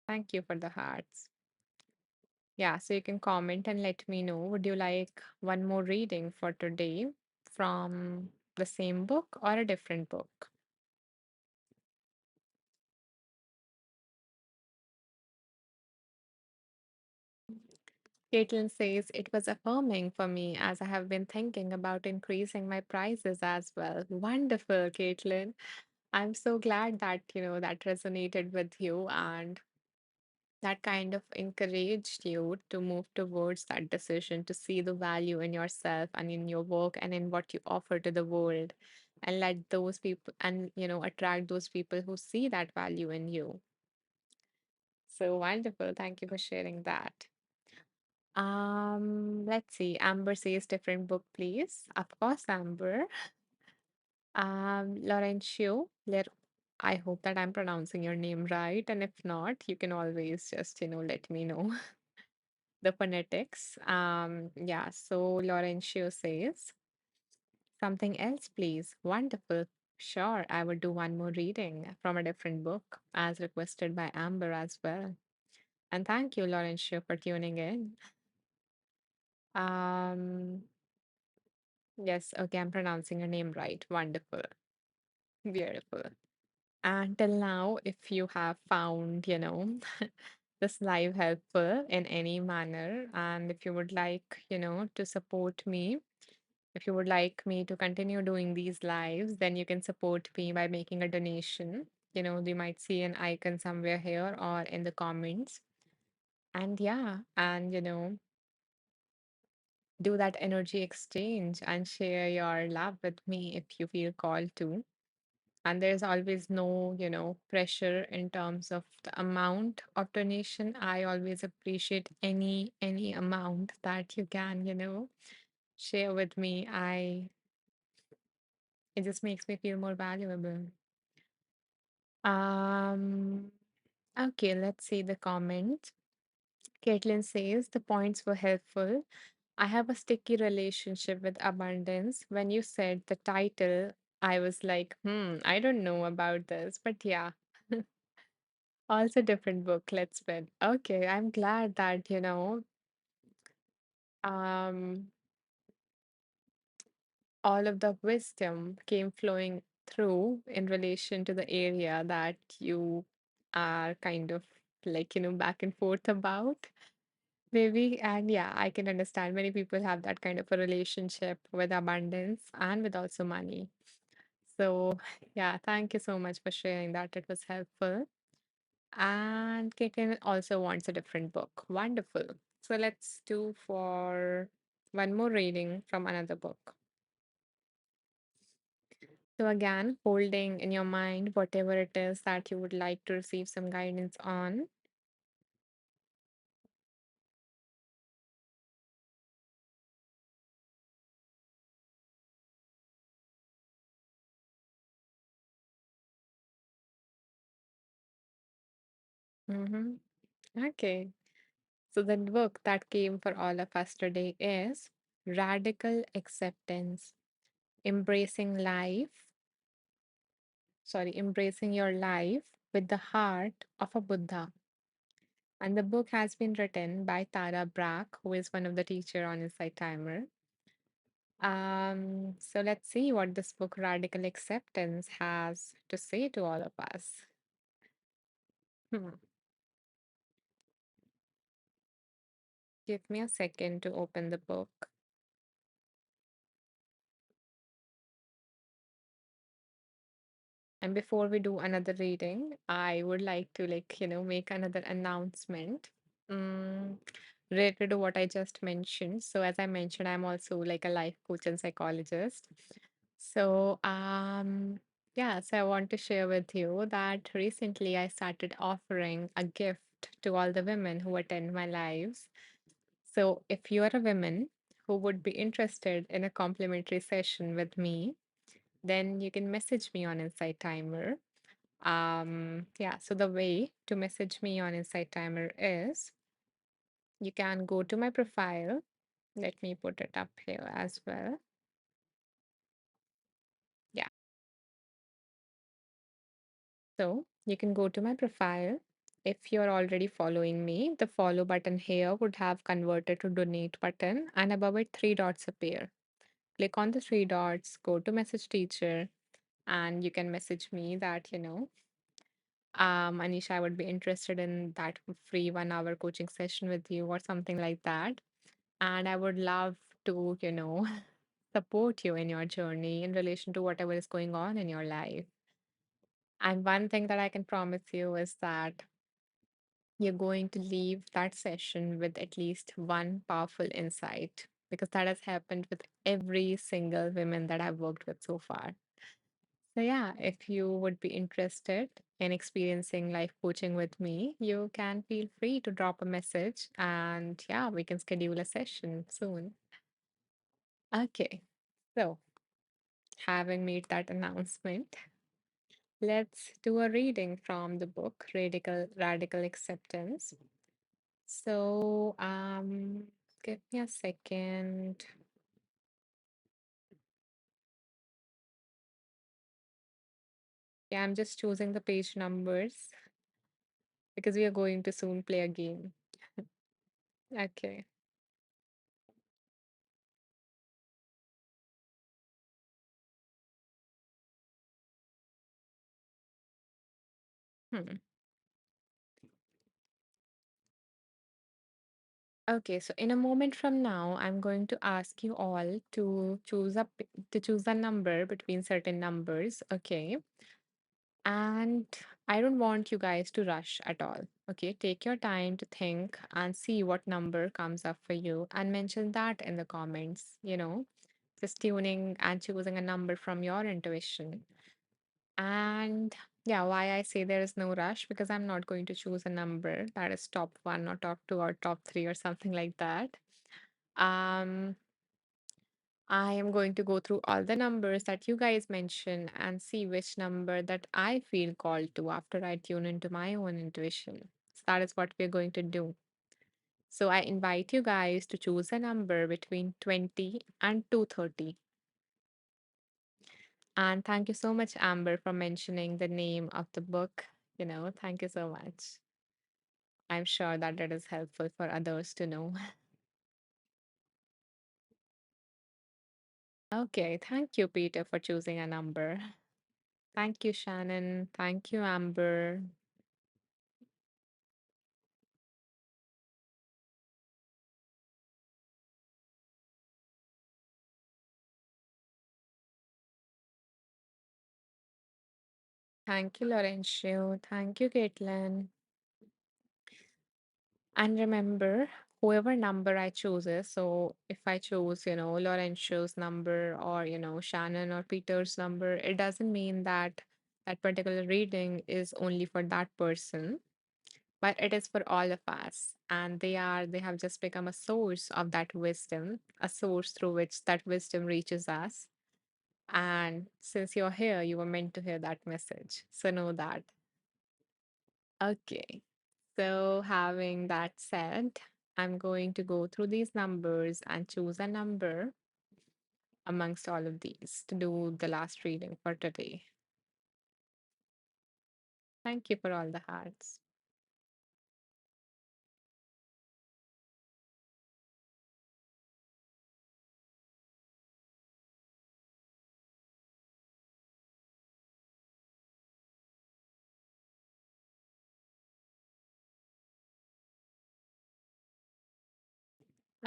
Thank you for the hearts. Yeah, so you can comment and let me know. Would you like one more reading for today from the same book or a different book? Caitlin says it was affirming for me as I have been thinking about increasing my prices as well. Wonderful, Caitlin. I'm so glad that, that resonated with you and that kind of encouraged you to move towards that decision to see the value in yourself and in your work and in what you offer to the world and let those people and attract those people who see that value in you. So wonderful. Thank you for sharing that. Let's see. Amber says different book, please. Of course, Amber. Laurencio, I hope that I'm pronouncing your name right. And if not, you can always just, let me know the phonetics. Yeah, so Laurencio says something else, please. Wonderful. Sure, I would do one more reading from a different book as requested by Amber as well. And thank you, Laurencio, for tuning in. Um, yes, okay, I'm pronouncing your name right. Wonderful. Beautiful. Until now, if you have found, this live helpful in any manner, and if you would like, to support me, if you would like me to continue doing these lives, then you can support me by making a donation. You might see an icon somewhere here or in the comments. And yeah, and do that energy exchange and share your love with me if you feel called to. And there's always no pressure in terms of the amount of donation. I always appreciate any amount that you can share with me. I It just makes me feel more valuable. um okay, let's see the comment. Caitlin says the points were helpful. I have a sticky relationship with abundance. When you said the title, I was like, I don't know about this, but yeah. Also different book, let's spin. Okay, I'm glad that, um, all of the wisdom came flowing through in relation to the area that you are kind of like, back and forth about. Maybe, and yeah, I can understand many people have that kind of a relationship with abundance and with also money. So, yeah, thank you so much for sharing that. It was helpful. And Caitlin also wants a different book. Wonderful. So let's do for one more reading from another book. So again, holding in your mind whatever it is that you would like to receive some guidance on. Mm-hmm. Okay. So the book that came for all of us today is Radical Acceptance, Embracing Life, Embracing Your Life with the Heart of a Buddha. And the book has been written by Tara Brach, who is one of the teacher on Insight Timer. So let's see what this book, Radical Acceptance, has to say to all of us. Hmm. Give me a second to open the book. And before we do another reading, I would like to make another announcement. Mm, Related to what I just mentioned. So as I mentioned, I'm also like a life coach and psychologist. So yeah, so I want to share with you that recently I started offering a gift to all the women who attend my lives. So if you are a woman who would be interested in a complimentary session with me, then you can message me on Insight Timer. Yeah, so the way to message me on Insight Timer is you can go to my profile. Let me put it up here as well. So you can go to my profile. If you're already following me, the follow button here would have converted to donate button, and above it, three dots appear. Click on the three dots, go to message teacher, and you can message me that, Anisha, I would be interested in that free 1 hour coaching session with you or something like that. And I would love to, support you in your journey in relation to whatever is going on in your life. And one thing that I can promise you is that you're going to leave that session with at least one powerful insight because that has happened with every single woman that I've worked with so far. So, yeah, if you would be interested in experiencing life coaching with me, you can feel free to drop a message and yeah, we can schedule a session soon. Okay, so having made that announcement, let's do a reading from the book Radical Acceptance. So, give me a second. Yeah, I'm just choosing the page numbers because we are going to soon play a game. Okay. Hmm. Okay, so in a moment from now, I'm going to ask you all to choose a number between certain numbers, okay? And I don't want you guys to rush at all. Okay, take your time to think and see what number comes up for you and mention that in the comments, just tuning and choosing a number from your intuition. And yeah, why I say there is no rush because I'm not going to choose a number that is top one or top two or top three or something like that. Um, I am going to go through all the numbers that you guys mentioned and see which number that I feel called to after I tune into my own intuition. So that is what we're going to do. So I invite you guys to choose a number between 20 and 230. And thank you so much, Amber, for mentioning the name of the book. Thank you so much. I'm sure that it is helpful for others to know. Okay, thank you, Peter, for choosing a number. Thank you, Shannon. Thank you, Amber. Thank you, Laurencio. Thank you, Caitlin. And remember, whoever number I chooses, so if I choose, Laurencio's number or, Shannon or Peter's number, it doesn't mean that that particular reading is only for that person, but it is for all of us. And they have just become a source of that wisdom, a source through which that wisdom reaches us. And since you're here, you were meant to hear that message. So know that. Okay. So, having that said, I'm going to go through these numbers and choose a number amongst all of these to do the last reading for today. Thank you for all the hearts.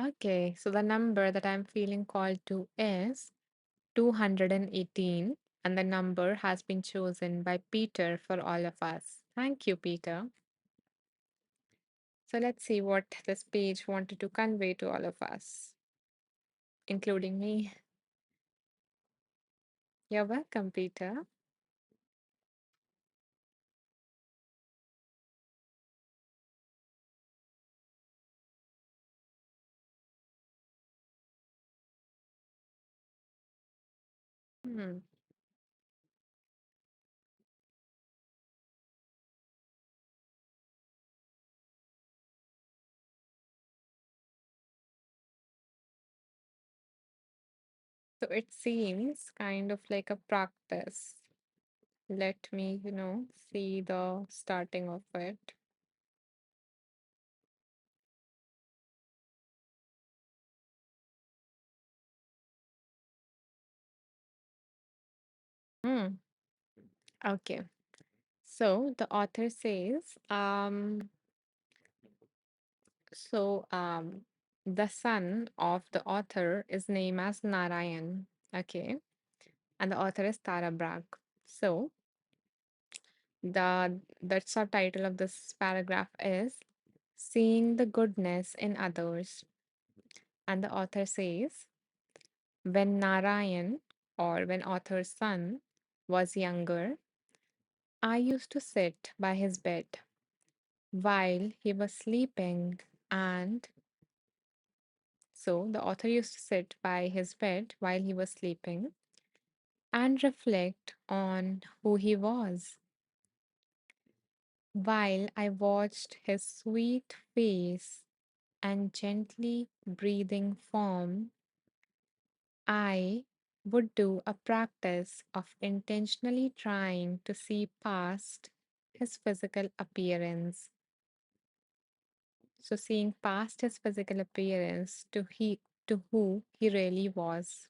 Okay, so the number that I'm feeling called to is 218, and the number has been chosen by Peter for all of us. Thank you, Peter. So let's see what this page wanted to convey to all of us, including me. You're welcome, Peter. Hmm. So it seems kind of like a practice. Let me, see the starting of it. Hmm. Okay. So the author says, so the son of the author is named as Narayan. Okay. And the author is Tara Brach. So the subtitle of this paragraph is Seeing the Goodness in Others. And the author says, when Narayan, or when author's son, was younger, I used to sit by his bed while he was sleeping, and so the author used to sit by his bed while he was sleeping and reflect on who he was. While I watched his sweet face and gently breathing form, I would do a practice of intentionally trying to see past his physical appearance. So seeing past his physical appearance to who he really was.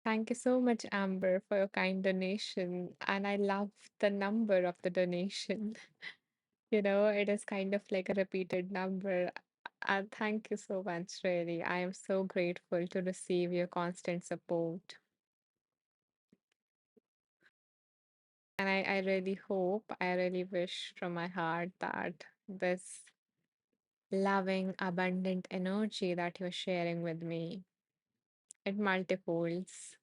Thank you so much, Amber, for your kind donation. And I love the number of the donation. It is kind of like a repeated number. And thank you so much, really. I am so grateful to receive your constant support. And I really hope, I really wish from my heart that this loving, abundant energy that you're sharing with me, it multifolds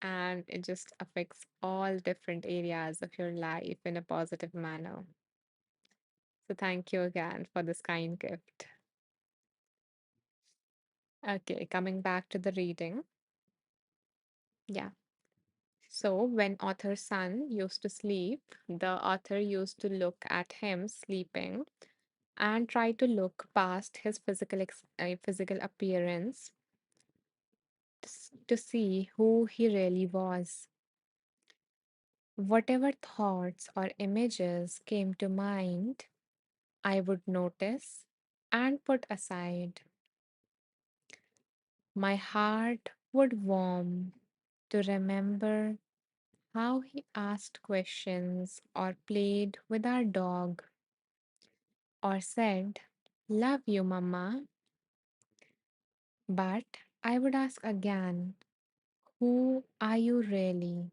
and it just affects all different areas of your life in a positive manner. So thank you again for this kind gift. Okay, coming back to the reading. Yeah. So when author's son used to sleep, the author used to look at him sleeping and try to look past his physical appearance to see who he really was. Whatever thoughts or images came to mind, I would notice and put aside. My heart would warm to remember how he asked questions or played with our dog or said, "Love you, Mama." But I would ask again, who are you really?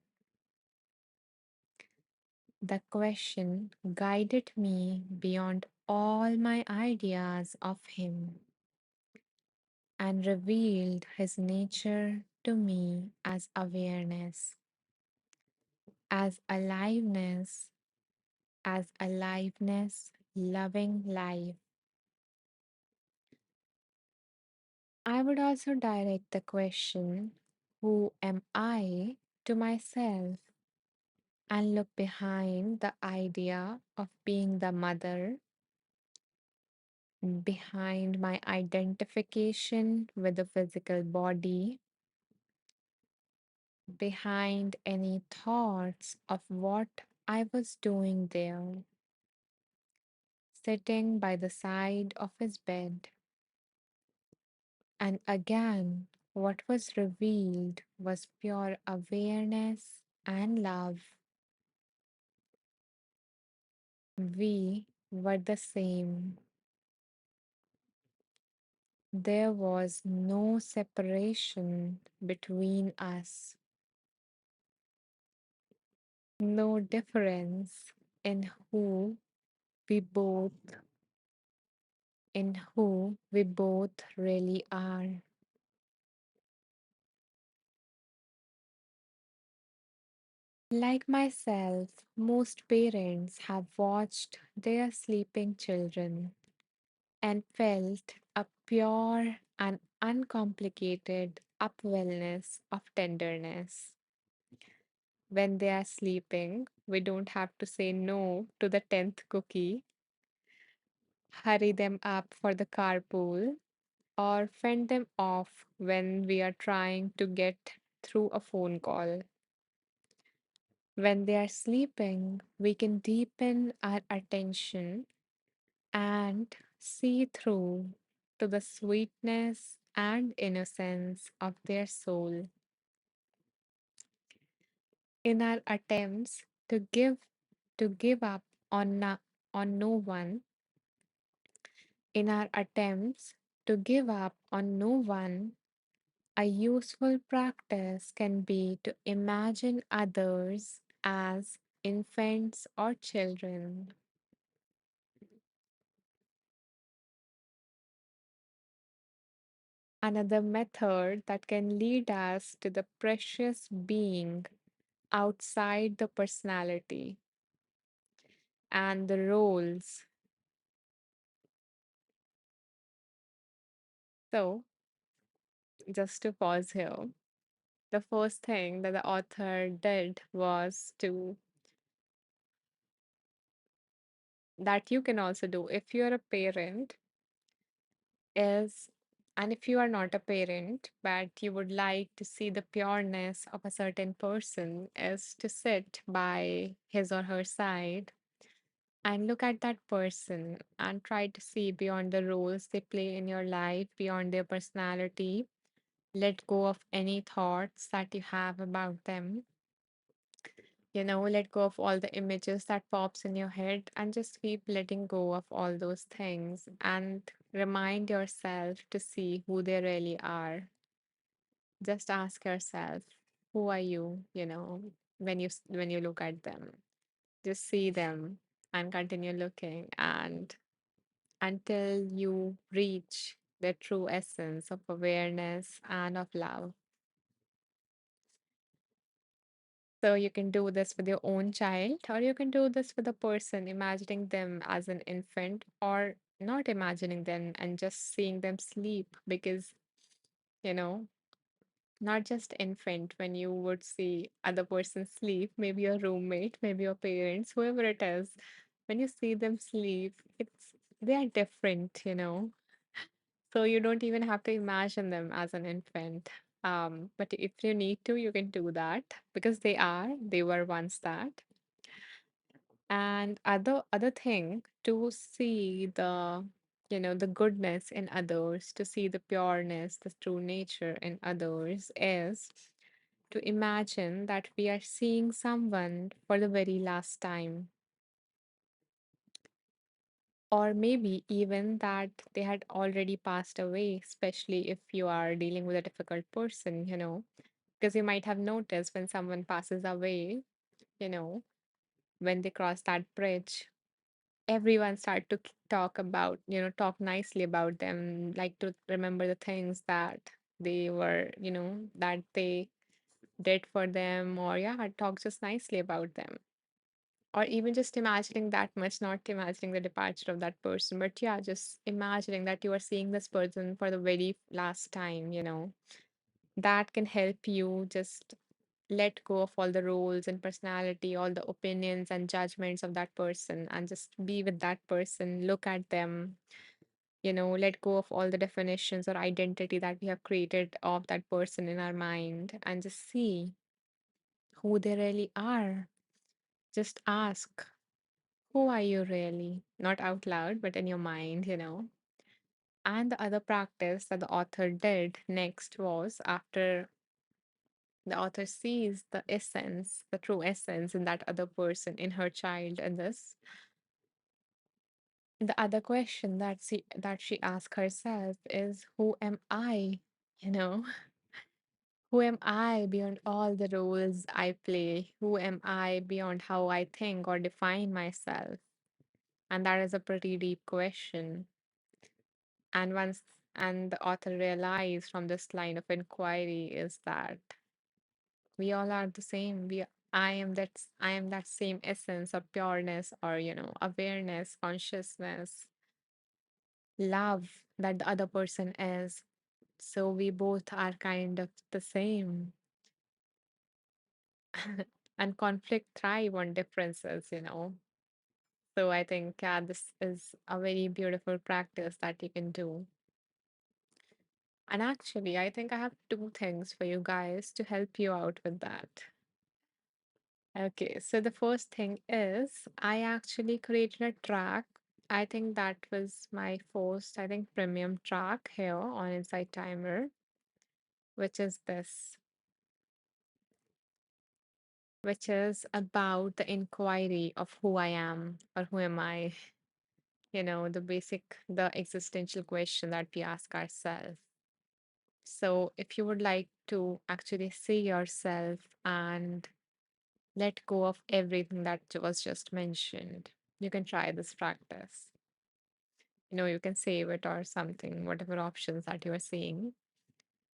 The question guided me beyond all my ideas of him and revealed his nature to me as awareness, as aliveness, loving life. I would also direct the question, who am I, to myself and look behind the idea of being the mother, behind my identification with the physical body, behind any thoughts of what I was doing there, sitting by the side of his bed. And again, what was revealed was pure awareness and love. We were the same. There was no separation between us, no difference in we both who we both really are. Like myself, most parents have watched their sleeping children and felt a pure and uncomplicated upwellness of tenderness. When they are sleeping, we don't have to say no to the 10th cookie, hurry them up for the carpool, or fend them off when we are trying to get through a phone call. When they are sleeping, we can deepen our attention and see through to the sweetness and innocence of their soul. In our attempts to give up on no one, in our attempts to give up on no one, a useful practice can be to imagine others as infants or children. Another method that can lead us to the precious being outside the personality and the roles. So, just to pause here, the first thing that the author did was to that you can also do if you're a parent is and if you are not a parent but you would like to see the pureness of a certain person is to sit by his or her side and look at that person and try to see beyond the roles they play in your life, beyond their personality. Let go of any thoughts that you have about them. Let go of all the images that pops in your head and just keep letting go of all those things and remind yourself to see who they really are. Just ask yourself, who are you, when you look at them. Just see them and continue looking and until you reach the true essence of awareness and of love. So you can do this with your own child, or you can do this with a person, imagining them as an infant, or not imagining them and just seeing them sleep. Because, you know, not just infant, when you would see other person sleep, maybe your roommate, maybe your parents, whoever it is, when you see them sleep, they are different. So you don't even have to imagine them as an infant. But if you need to, you can do that because they were once that. And other thing to see the goodness in others, to see the pureness, the true nature in others is to imagine that we are seeing someone for the very last time, or maybe even that they had already passed away, especially if you are dealing with a difficult person. Because you might have noticed when someone passes away, you know, when they cross that bridge, everyone start to talk nicely about them, like to remember the things that they did for them, or yeah, talk just nicely about them. Or even just imagining that much, not imagining the departure of that person, but yeah, just imagining that you are seeing this person for the very last time. That can help you just let go of all the roles and personality, all the opinions and judgments of that person, and just be with that person, look at them, let go of all the definitions or identity that we have created of that person in our mind, and just see who they really are. Just ask, who are you really? Not out loud, but in your mind. And the other practice that the author did next was after the author sees the essence, the true essence in that other person, in her child, and this. The other question that she asked herself is, who am I? You know, who am I beyond all the roles I play? Who am I beyond how I think or define myself? And that is a pretty deep question. And once and the author realized from this line of inquiry is that we all are the same. I am that same essence or pureness or awareness, consciousness, love that the other person is. So we both are kind of the same. And conflict thrive on differences. So I think, yeah, this is a very beautiful practice that you can do. And actually, I think I have two things for you guys to help you out with that. Okay, so the first thing is I actually created a track. I think that was my first, I think, premium track here on Insight Timer, which is this, which is about the inquiry of who I am or who am I, the basic, the existential question that we ask ourselves. So, if you would like to actually see yourself and let go of everything that was just mentioned, you can try this practice. You can save it or something, whatever options that you are seeing.